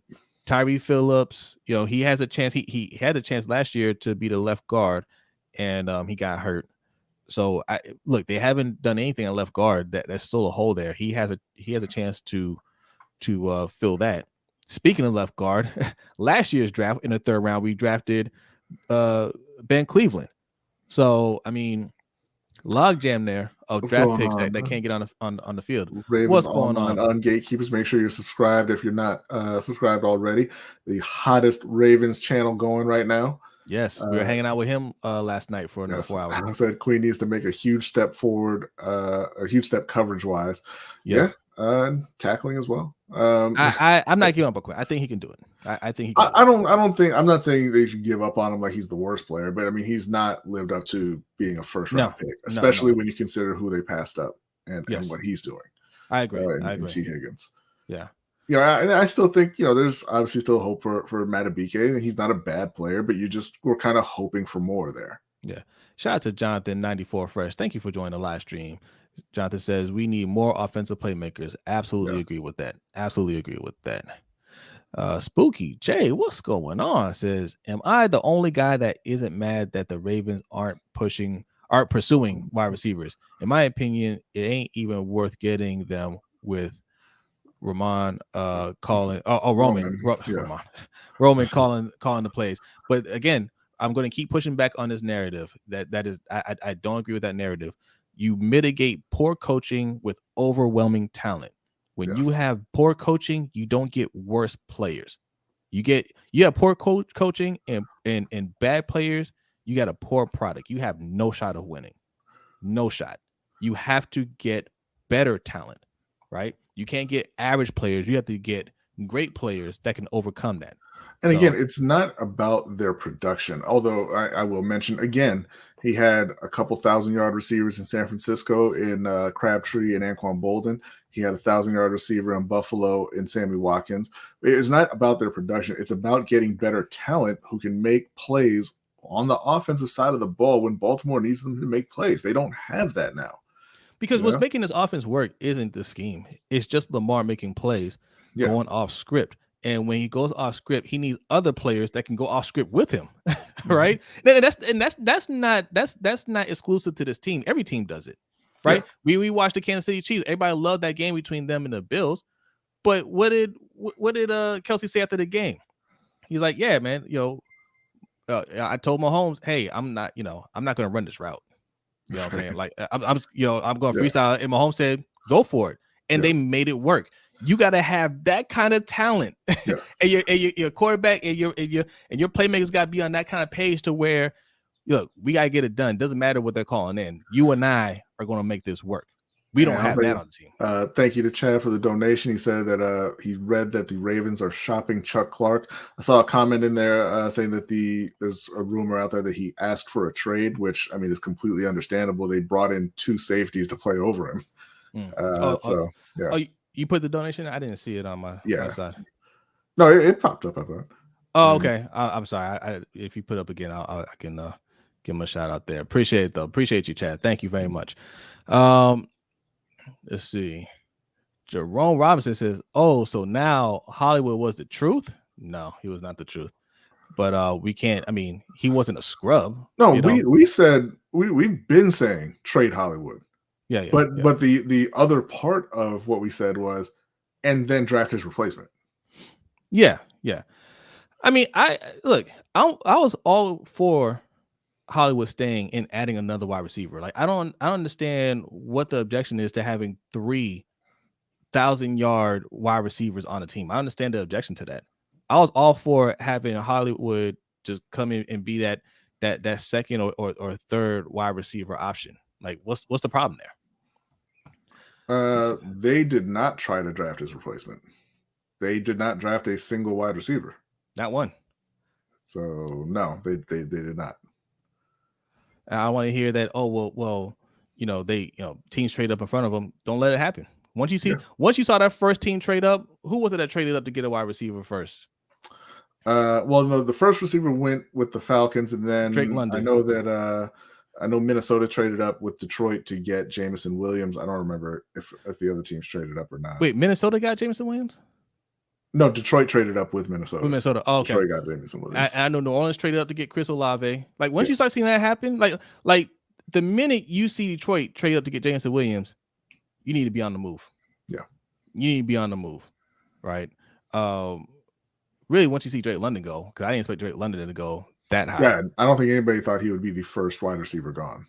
Tyree Phillips, he has a chance. He had a chance last year to be the left guard, and he got hurt. So they haven't done anything at left guard. That's still a hole there. He has a chance to fill that. Speaking of left guard, last year's draft in the third round, we drafted Ben Cleveland. So I mean, logjam there of draft picks that can't get on the field. Ravens What's going on Gatekeepers? Make sure you're subscribed if you're not subscribed already. The hottest Ravens channel going right now. Yes, we were hanging out with him last night for another 4 hours. I said Queen needs to make a huge step forward, a huge step coverage wise. Yeah, tackling as well. I'm not giving up on Quinn. I think he can do it. I think he can. I'm not saying they should give up on him like he's the worst player, but I mean he's not lived up to being a first round pick, especially when you consider who they passed up and what he's doing. I agree. And T. Higgins. Yeah. And I still think there's obviously still hope for Madubuike. He's not a bad player, but we're kind of hoping for more there. Yeah. Shout out to Jonathan 94 Fresh. Thank you for joining the live stream. Jonathan says we need more offensive playmakers. Absolutely agree with that. Absolutely agree with that. Spooky Jay, what's going on? Says, am I the only guy that isn't mad that the Ravens aren't pursuing wide receivers? In my opinion, it ain't even worth getting them with Roman calling Roman calling the plays. But again, I'm going to keep pushing back on this narrative. That is I don't agree with that narrative. You mitigate poor coaching with overwhelming talent. When you have poor coaching, you don't get worse players. You have poor coaching and bad players, you got a poor product. You have no shot of winning. No shot. You have to get better talent, right? You can't get average players. You have to get great players that can overcome that. And again, it's not about their production. Although I will mention again, he had a couple 1,000-yard receivers in San Francisco in Crabtree and Anquan Bolden. He had a 1,000-yard receiver in Buffalo in Sammy Watkins. It's not about their production. It's about getting better talent who can make plays on the offensive side of the ball when Baltimore needs them to make plays. They don't have that now. Because what's making this offense work isn't the scheme. It's just Lamar making plays, going off script. And when he goes off script, he needs other players that can go off script with him, right? And that's not exclusive to this team. Every team does it, right? Yeah. We watched the Kansas City Chiefs. Everybody loved that game between them and the Bills. But what did Kelsey say after the game? He's like, "Yeah, man, I told Mahomes, hey, I'm not going to run this route. You know what I'm saying? Like, I'm going freestyle." And Mahomes said, "Go for it," and they made it work. You got to have that kind of talent, and your quarterback and your playmakers got to be on that kind of page to where look, we got to get it done. Doesn't matter what they're calling in. You and I are going to make this work. We don't have that on the team. Thank you to Chad for the donation. He said that he read that the Ravens are shopping Chuck Clark. I saw a comment in there saying that there's a rumor out there that he asked for a trade, which I mean is completely understandable. They brought in 2 safeties to play over him. Yeah. You put the donation? I didn't see it on my side. No, it popped up. I thought. Oh, okay. I'm sorry. If you put up again, I can give him a shout out there. Appreciate it though. Appreciate you, Chad. Thank you very much. Let's see. Jerome Robinson says, "Oh, so now Hollywood was the truth?" No, he was not the truth. But we can't. I mean, he wasn't a scrub. No, we said we've been saying trade Hollywood. Yeah. But the other part of what we said was, and then draft his replacement. Yeah. I mean, I was all for Hollywood staying and adding another wide receiver. Like I don't understand what the objection is to having 3,000-yard wide receivers on a team. I understand the objection to that. I was all for having Hollywood just come in and be that second or third wide receiver option. Like what's the problem there? They did not try to draft his replacement. They did not draft a single wide receiver. Not one. So no, they did not. I want to hear that. Oh well, teams trade up in front of them. Don't let it happen. Once you saw that first team trade up, who was it that traded up to get a wide receiver first? Well, no, the first receiver went with the Falcons, and then Drake London. I know Minnesota traded up with Detroit to get Jameson Williams. I don't remember if the other teams traded up or not. Wait, Minnesota got Jameson Williams? No, Detroit traded up with Minnesota. Oh, okay. Detroit got Jameson Williams. I know New Orleans traded up to get Chris Olave. Like once you start seeing that happen, like the minute you see Detroit trade up to get Jameson Williams, you need to be on the move. Yeah, you need to be on the move, right? Really, once you see Drake London go, because I didn't expect Drake London to go that high. Yeah, I don't think anybody thought he would be the first wide receiver gone.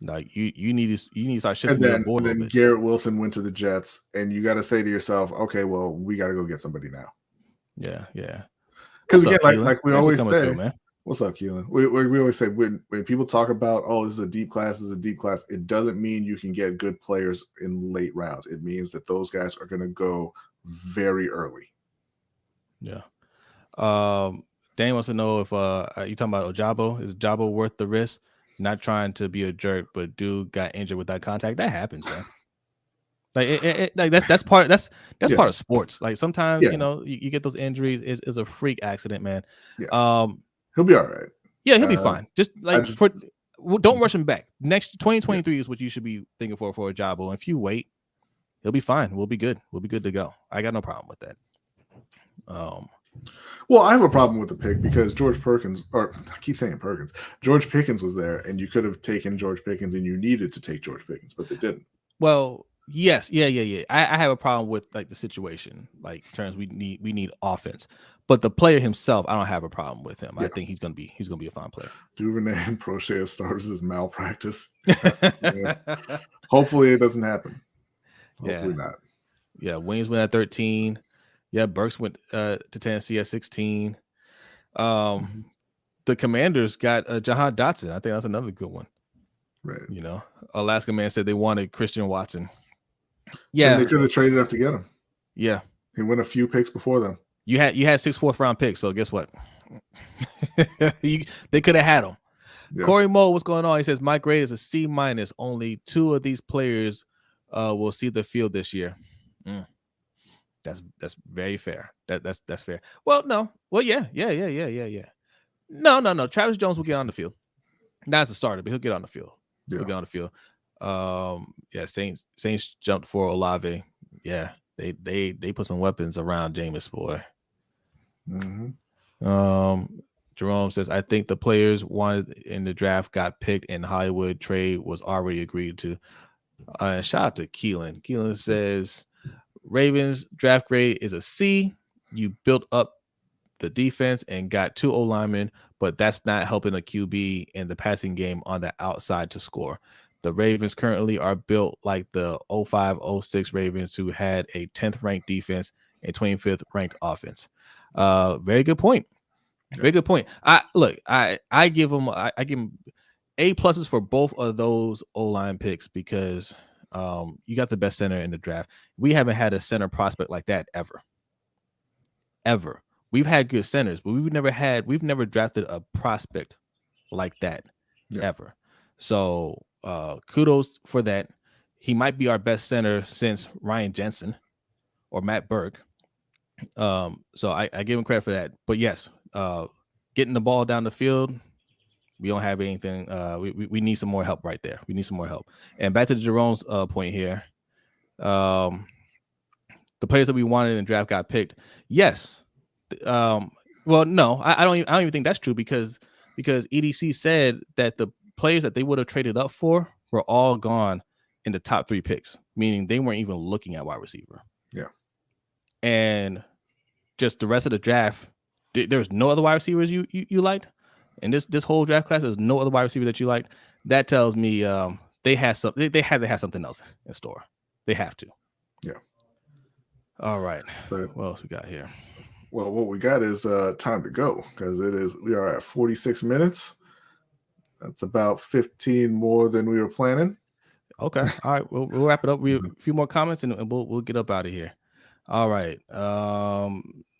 Like you need to start shifting the board. And then Garrett Wilson went to the Jets, and you got to say to yourself, okay, well, we got to go get somebody now. Yeah. Because again, like we always say, through, man. What's up, Keelan? We always say when people talk about, oh, this is a deep class, it doesn't mean you can get good players in late rounds. It means that those guys are going to go very early. Yeah. Dan wants to know if you talking about Ojabo. Is Ojabo worth the risk? Not trying to be a jerk, but dude got injured with that contact. That happens, man. Like that's part of sports. Like sometimes you get those injuries. Is a freak accident, man. Yeah. He'll be all right. Yeah, he'll be fine. Don't rush him back. Next 2023 is what you should be thinking for Ojabo. And if you wait, he'll be fine. We'll be good. We'll be good to go. I got no problem with that. Well, I have a problem with the pick because George Pickens was there, and you could have taken George Pickens, and you needed to take George Pickens, but they didn't. Well, yes, yeah. I have a problem with like the situation, like in terms we need offense, but the player himself, I don't have a problem with him. Yeah. I think he's gonna be a fine player. Duvernay and Prochet starters is malpractice. Hopefully, it doesn't happen. Hopefully not. Yeah, Williams went at 13. Yeah, Burks went to Tennessee at 16. The Commanders got Jahan Dotson. I think that's another good one. Right. Alaska Man said they wanted Christian Watson. Yeah, and they could have traded up to get him. Yeah, he went a few picks before them. You had 6 4th-round picks, so guess what? They could have had him. Yeah. Corey Moe, what's going on? He says my grade is a C-. Only 2 of these players will see the field this year. That's very fair. That's fair. Well, no. Well, yeah. No. Travis Jones will get on the field. Not as a starter, but he'll get on the field. Yeah. He'll get on the field. Saints jumped for Olave. Yeah, they put some weapons around Jameis, boy. Mm-hmm. Jerome says, I think the players wanted in the draft got picked, and Hollywood trade was already agreed to. Shout out to Keelan. Keelan says, Ravens draft grade is a C. You built up the defense and got 2 O-linemen, but that's not helping a QB in the passing game on the outside to score. The Ravens currently are built like the 05-06 Ravens, who had a 10th ranked defense and 25th ranked offense. Very good point. Very good point. I give him A pluses for both of those O-line picks because you got the best center in the draft. We haven't had a center prospect like that ever. We've had good centers, but we've never drafted a prospect like that ever. So kudos for that. He might be our best center since Ryan Jensen or Matt Burke. So I give him credit for that. But yes, getting the ball down the field, we don't have anything. We need some more help right there. We need some more help. And back to Jerome's point here. The players that we wanted in the draft got picked. Yes. Well, no, I don't even think that's true because EDC said that the players that they would have traded up for were all gone in the top 3 picks, meaning they weren't even looking at wide receiver. Yeah. And just the rest of the draft, there's no other wide receivers you liked? And this whole draft class, there's no other wide receiver that you liked? That tells me they had they had to have something else in store. They have to. Yeah. All right. But, what else we got here? Well, what we got is time to go because we are at 46 minutes. That's about 15 more than we were planning. Okay. All right. We'll wrap it up. A few more comments and we'll get up out of here. All right.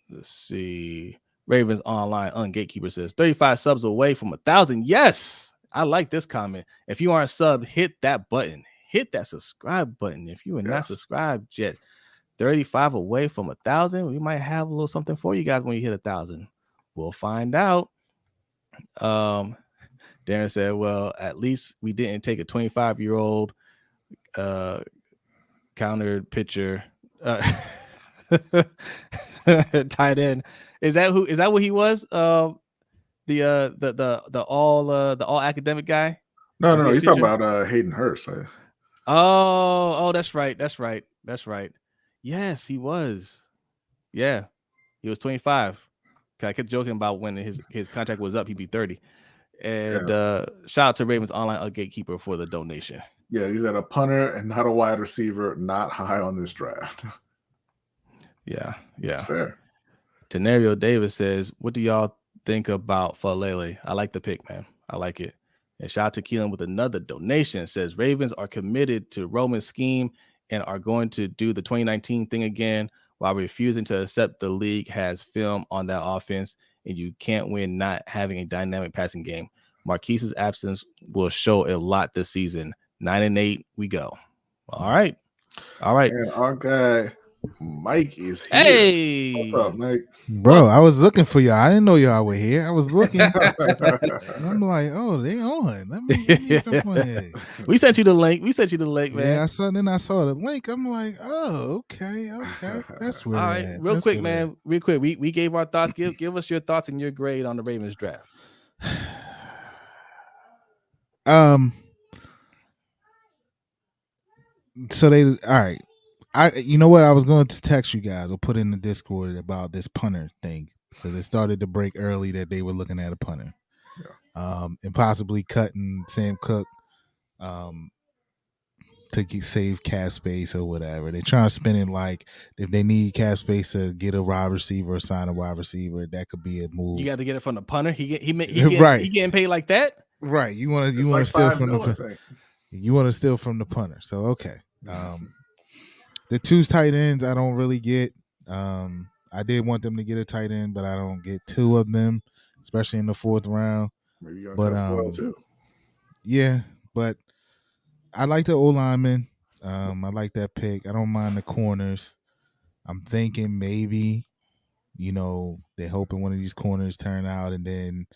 Let's see. Ravens Online Gatekeeper says 35 subs away from 1,000. Yes, I like this comment. If you aren't subbed, hit that button. Hit that subscribe button. If you are not subscribed yet, 35 away from 1,000. We might have a little something for you guys when you hit 1,000. We'll find out. Darren said, "Well, at least we didn't take a 25-year-old countered pitcher." Tight end. Is that what he was? The all academic guy? No. He's talking about Hayden Hurst. Oh, that's right. Yes, he was. Yeah, he was 25. I kept joking about when his contract was up, he'd be 30. And shout out to Ravens Online Gatekeeper for the donation. Yeah, he's at a punter and not a wide receiver, not high on this draft. Yeah. That's fair. Tenario Davis says, "What do y'all think about Falele? I like the pick, man. I like it." And shout out to Keelan with another donation. Says Ravens are committed to Roman's scheme and are going to do the 2019 thing again while refusing to accept the league has film on that offense, and you can't win not having a dynamic passing game. Marquise's absence will show a lot this season. 9-8, we go. All right. And our guy Mike is here. Hey, what's up, Mike? Bro, I was looking for y'all. I didn't know y'all were here. I was looking. I'm like, oh, they on. Let me jump on here. We sent you the link, man. Yeah, I saw the link. I'm like, oh, okay. That's where. All right, real quick, man. Real quick. We gave our thoughts. Give us your thoughts and your grade on the Ravens draft. So all right. You know what? I was going to text you guys or put in the Discord about this punter thing because it started to break early that they were looking at a punter, and possibly cutting Sam Cook, to save cap space or whatever. They're trying to spin it like if they need cap space to get a wide receiver or sign a wide receiver, that could be a move. You got to get it from the punter. He getting paid like that, right? You want to steal from the. You want to steal from the punter. So okay. The 2 tight ends I don't really get. I did want them to get a tight end, but I don't get 2 of them, especially in the 4th round. Maybe you're well too. Yeah, but I like the O-lineman. I like that pick. I don't mind the corners. I'm thinking maybe, they're hoping one of these corners turn out, and then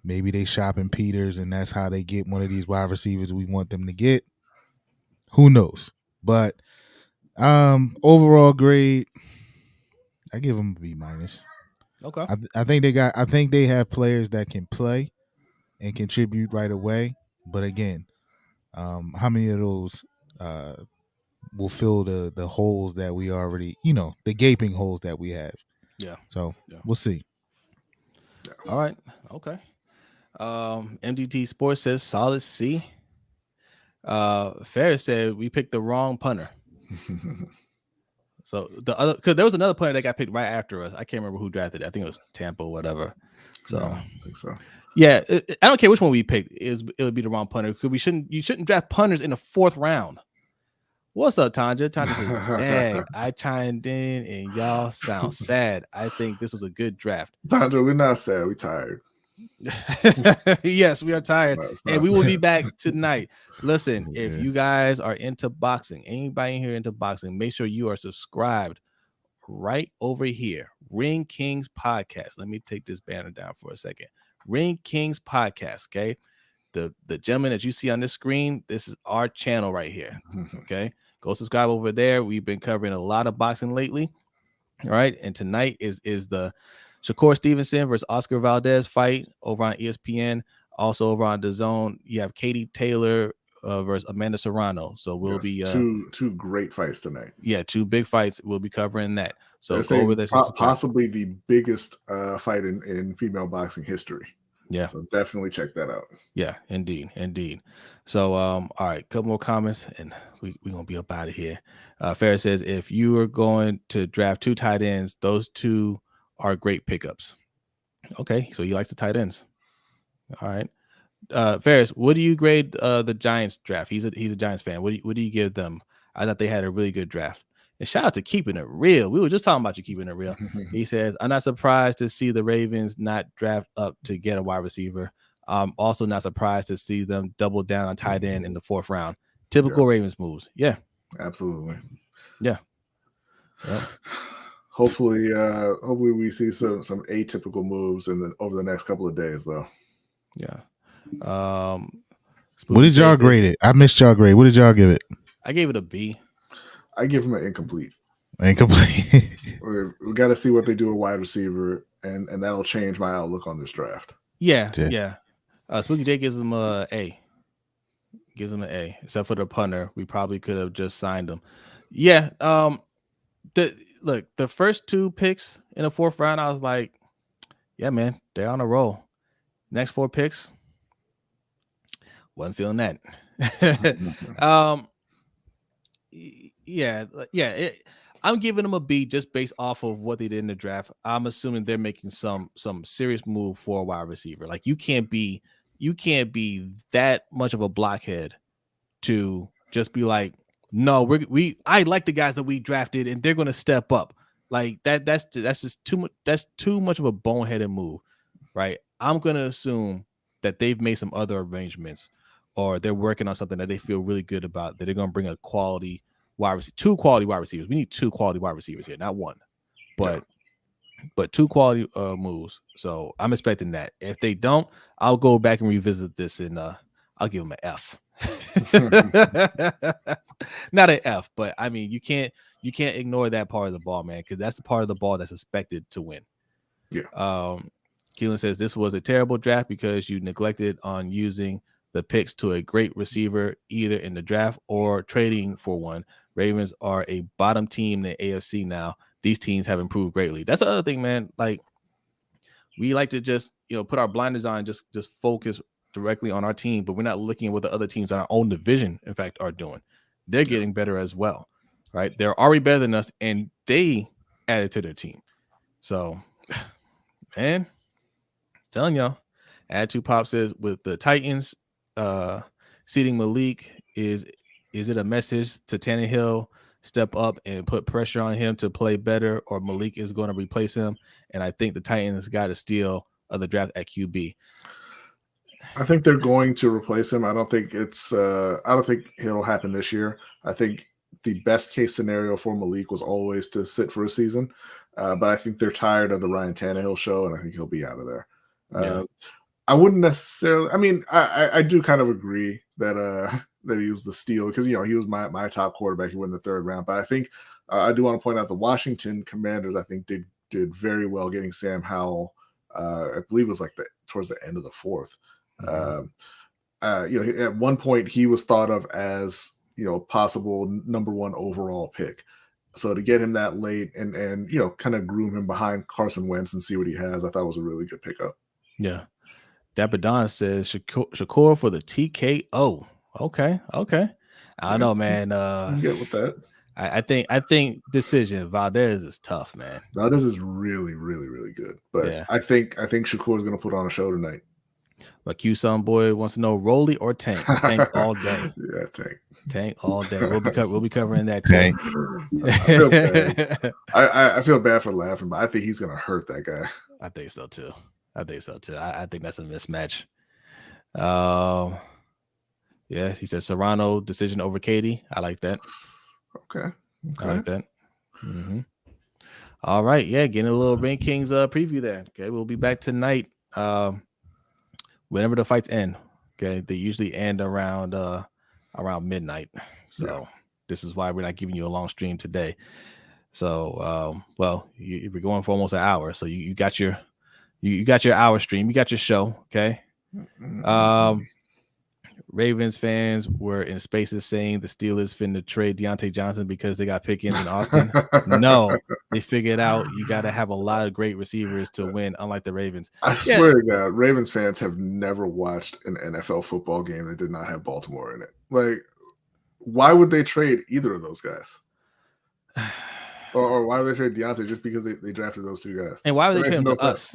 maybe they shopping Peters, and that's how they get one of these wide receivers we want them to get. Who knows? But overall grade, I give them a B-. Okay. I think they have players that can play and contribute right away. But again, how many of those will fill the holes that we already, the gaping holes that we have? Yeah. So we'll see. All right. Okay. MDT Sports says solid C. Ferris said we picked the wrong punter. So the other, because there was another player that got picked right after us. I can't remember who drafted it. I think it was Tampa or whatever. So yeah, I think so. Yeah, I don't care which one we picked. It would be the wrong punter because you shouldn't draft punters in the 4th round. What's up, Tanja? Tanja says, "Dang, I chimed in and y'all sound sad. I think this was a good draft." Tanja, we're not sad. We're tired. Yes, we are tired, and we will be back tonight. Listen, Yeah. if you guys are into boxing, anybody in here into boxing, make sure you are subscribed right over here. Ring Kings Podcast. Let me take this banner down for a second. Ring Kings Podcast. Okay, the gentleman that you see on this screen, this is our channel right here. Okay, go subscribe over there. We've been covering a lot of boxing lately. All right, and tonight is the Shakur Stevenson versus Oscar Valdez fight over on ESPN. Also over on DAZN, you have Katie Taylor versus Amanda Serrano. So we'll be two great fights tonight. Yeah, 2 big fights. We'll be covering that. So go over there. Possibly the biggest fight in female boxing history. Yeah. So definitely check that out. Yeah, indeed. So all right, couple more comments and we're gonna be up out of here. Ferris says, if you are going to draft 2 tight ends, those 2 are great pickups. Okay, so he likes the tight ends. All right. Ferris, what do you grade the Giants draft? He's a Giants fan. What do you give them? I thought they had a really good draft. And shout out to keeping it real. We were just talking about you keeping it real. He says, I'm not surprised to see the Ravens not draft up to get a wide receiver. I'm also not surprised to see them double down on tight end in the 4th round. Typical Ravens moves. Yeah. Absolutely. Yeah. Hopefully we see some atypical moves over the next couple of days though. Yeah. What did y'all grade it? I missed y'all grade. What did y'all give it? I gave it a B. I give him an incomplete. We got to see what they do at wide receiver, and that'll change my outlook on this draft. Yeah. Spooky J gives him a A. Gives him an A, except for the punter. We probably could have just signed him. Yeah. The first 2 picks in the 4th round, I was like, yeah, man, they're on a roll. Next 4 picks, wasn't feeling that. I'm giving them a B just based off of what they did in the draft. I'm assuming they're making some serious move for a wide receiver. Like you can't be that much of a blockhead to just be like, no, I like the guys that we drafted and they're going to step up. Like that's just too much. That's too much of a boneheaded move, right? I'm going to assume that they've made some other arrangements or they're working on something that they feel really good about, that they're going to bring a quality wide receiver, 2 quality wide receivers. We need 2 quality wide receivers here, not 1, but 2 quality moves. So I'm expecting that. If they don't, I'll go back and revisit this and I'll give them an F. Not an F, but I mean, you can't ignore that part of the ball, man, because that's the part of the ball that's expected to win. Yeah. Keelan says this was a terrible draft because you neglected on using the picks to a great receiver either in the draft or trading for one. Ravens are a bottom team in the AFC now. These teams have improved greatly. That's the other thing, man. Like we like to just, put our blinders on, just focus directly on our team, but we're not looking at what the other teams in our own division, in fact, are doing. They're getting better as well, right? They're already better than us, and they added to their team. So, man, telling y'all, add 2 Pop says with the Titans seating Malik, is it a message to Tannehill step up and put pressure on him to play better, or Malik is going to replace him? And I think the Titans got a steal of the draft at QB. I think they're going to replace him. I don't think it'll happen this year. I think the best case scenario for Malik was always to sit for a season. But I think they're tired of the Ryan Tannehill show, and I think he'll be out of there. I wouldn't necessarily. I mean, I do kind of agree that he was the steal because he was my top quarterback. He went in the 3rd round. But I think I do want to point out the Washington Commanders, I think, did very well getting Sam Howell. I believe it was like towards the end of the 4th. At one point he was thought of as possible number 1 overall pick. So to get him that late and kind of groom him behind Carson Wentz and see what he has, I thought was a really good pickup. Yeah. Dapper Don says Shakur for the TKO. Okay. I don't know, man. Get with that. I think decision Valdez is tough, man. Valdez is really, really, really good. But yeah. I think Shakur is going to put on a show tonight. But Q-Son boy wants to know Rolly or Tank. Tank all day. Yeah, Tank. Tank all day. We'll be covering that Tank. too. I feel bad. I feel bad for laughing, but I think he's going to hurt that guy. I think so too. I think that's a mismatch. Yeah, he said Serrano decision over Katie. I like that. Okay. I like that. Mm-hmm. All right. Yeah, getting a little Ring Kings preview there. Okay, we'll be back tonight. Whenever the fights end. Okay, they usually end around midnight. So this is why we're not giving you a long stream today. So we're going for almost an hour. So you got your hour stream. You got your show. Okay. Ravens fans were in spaces saying the Steelers finna trade Deontay Johnson because they got Pickens in Austin. No, they figured out you got to have a lot of great receivers to win, unlike the Ravens. I swear to God, Ravens fans have never watched an NFL football game that did not have Baltimore in it. Like, why would they trade either of those guys? Or why would they trade Deontay just because they drafted those two guys? And why would they trade him to us?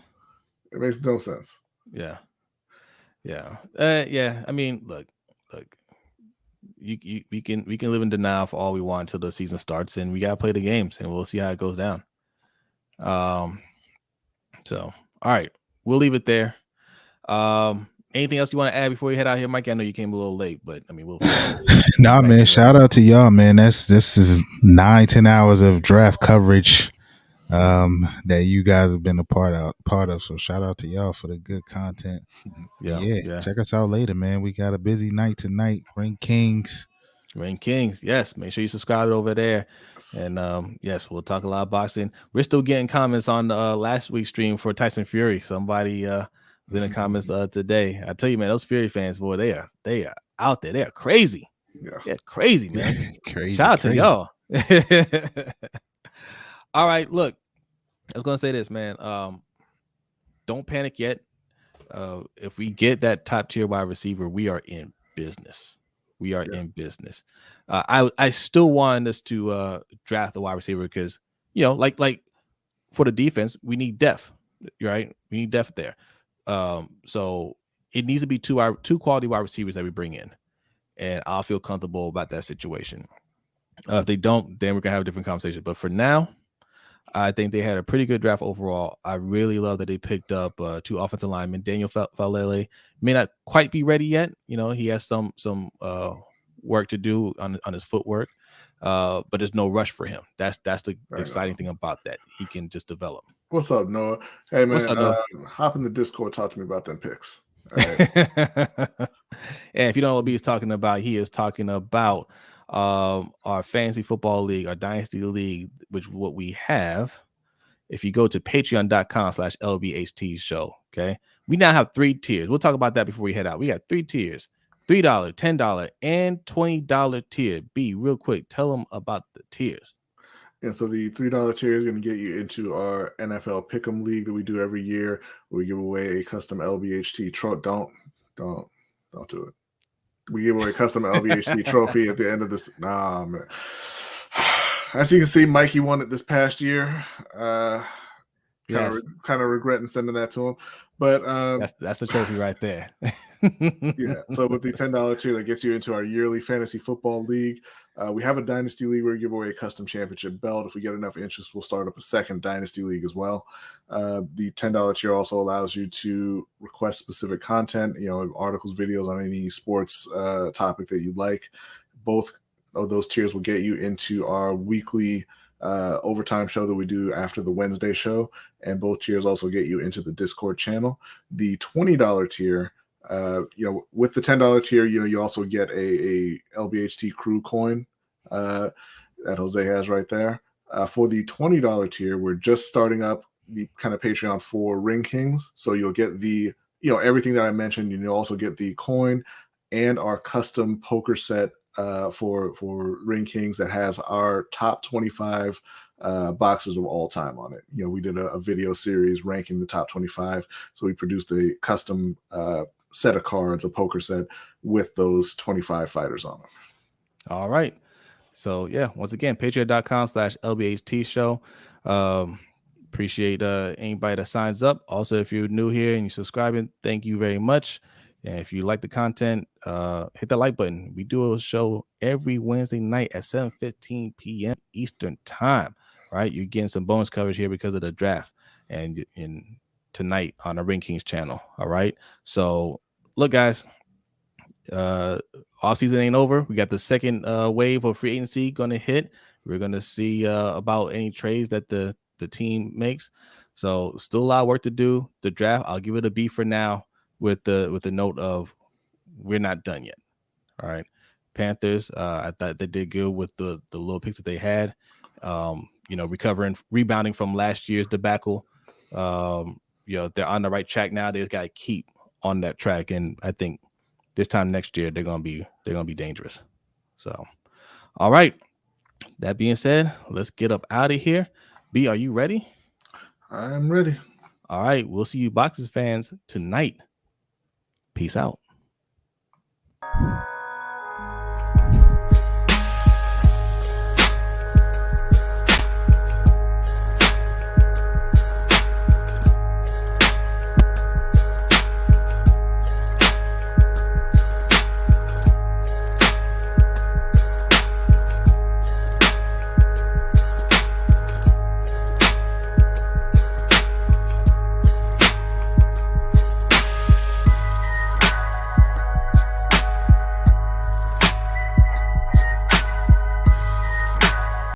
It makes no sense. Yeah. Yeah. I mean, look. We can live in denial for all we want until the season starts, and we gotta play the games, and we'll see how it goes down. So all right, we'll leave it there. Anything else you want to add before you head out here, Mike? I know you came a little late, but I mean, we'll. Nah, man. Shout out to y'all, man. This is 9-10 hours of draft coverage that you guys have been a part of. So shout out to y'all for the good content. Yeah. Check us out later, man. We got a busy night tonight. Ring Kings. Yes. Make sure you subscribe over there. And yes, we'll talk a lot of boxing. We're still getting comments on last week's stream for Tyson Fury. Somebody was in the comments today. I tell you, man, those Fury fans, boy, they are out there. They are crazy. Yeah, they're crazy, man. Crazy. Shout out to y'all. All right, look, I was gonna say this, man. Don't panic yet. If we get that top tier wide receiver, we are in business. In business. I still want us to draft a wide receiver because like for the defense, we need depth, right? We need depth there. So it needs to be two quality wide receivers that we bring in, and I'll feel comfortable about that situation. If they don't, then we're gonna have a different conversation. But for now, I think they had a pretty good draft overall. I really love that they picked up two offensive linemen. Daniel Falele may not quite be ready yet. He has some work to do on his footwork, but there's no rush for him. That's the exciting thing about that. He can just develop. What's up, Noah? Hey, man, What's up, Noah? Hop in the Discord. Talk to me about them picks. All right. And if you don't know what he's talking about, he is talking about our fantasy football league, our dynasty league, which what we have. If you go to patreon.com/LBHT show, okay, we now have 3 tiers. We'll talk about that before we head out. We got 3 tiers: $3, $10, and $20 tier. B, real quick, tell them about the tiers. Yeah, so the $3 tier is going to get you into our NFL Pick'em League that we do every year. We give away a custom LBHT trophy. Don't do it. We give away a custom LBHT trophy at the end of this. Nah, man. As you can see, Mikey won it this past year. Kind of regretting sending that to him, but that's the trophy right there. Yeah. So with the $10 tier, that gets you into our yearly fantasy football league. We have a dynasty league where we give away a custom championship belt. If we get enough interest, we'll start up a second dynasty league as well. The $10 tier also allows you to request specific content, articles, videos on any sports topic that you'd like. Both of those tiers will get you into our weekly overtime show that we do after the Wednesday show, and both tiers also get you into the Discord channel. The $20 tier, with the $10 tier, you also get a LBHT crew coin that Jose has right there. For the $20 tier, we're just starting up the kind of Patreon for Ring Kings, so you'll get the everything that I mentioned. You'll also get the coin and our custom poker set for Ring Kings that has our top 25 boxers of all time on it. We did a video series ranking the top 25, so we produced a custom set of cards, a poker set with those 25 fighters on them. All right. So yeah, once again, patreon.com/LBHT show. Appreciate anybody that signs up. Also, if you're new here and you're subscribing, thank you very much. And if you like the content, hit the like button. We do a show every Wednesday night at 7:15 p.m. Eastern time. Right, you're getting some bonus coverage here because of the draft and tonight on the Ring Kings channel. All right, so look, guys. Off season ain't over. We got the second wave of free agency going to hit. We're going to see about any trades that the team makes. So still a lot of work to do. The draft, I'll give it a B for now with the note of we're not done yet. All right. Panthers, I thought they did good with the little picks that they had. Rebounding from last year's debacle. They're on the right track now. They just got to keep on that track, and I think this time next year they're gonna be dangerous. So, all right. That being said, let's get up out of here. B, are you ready? I'm ready. All right. We'll see you Boxers fans tonight. Peace out.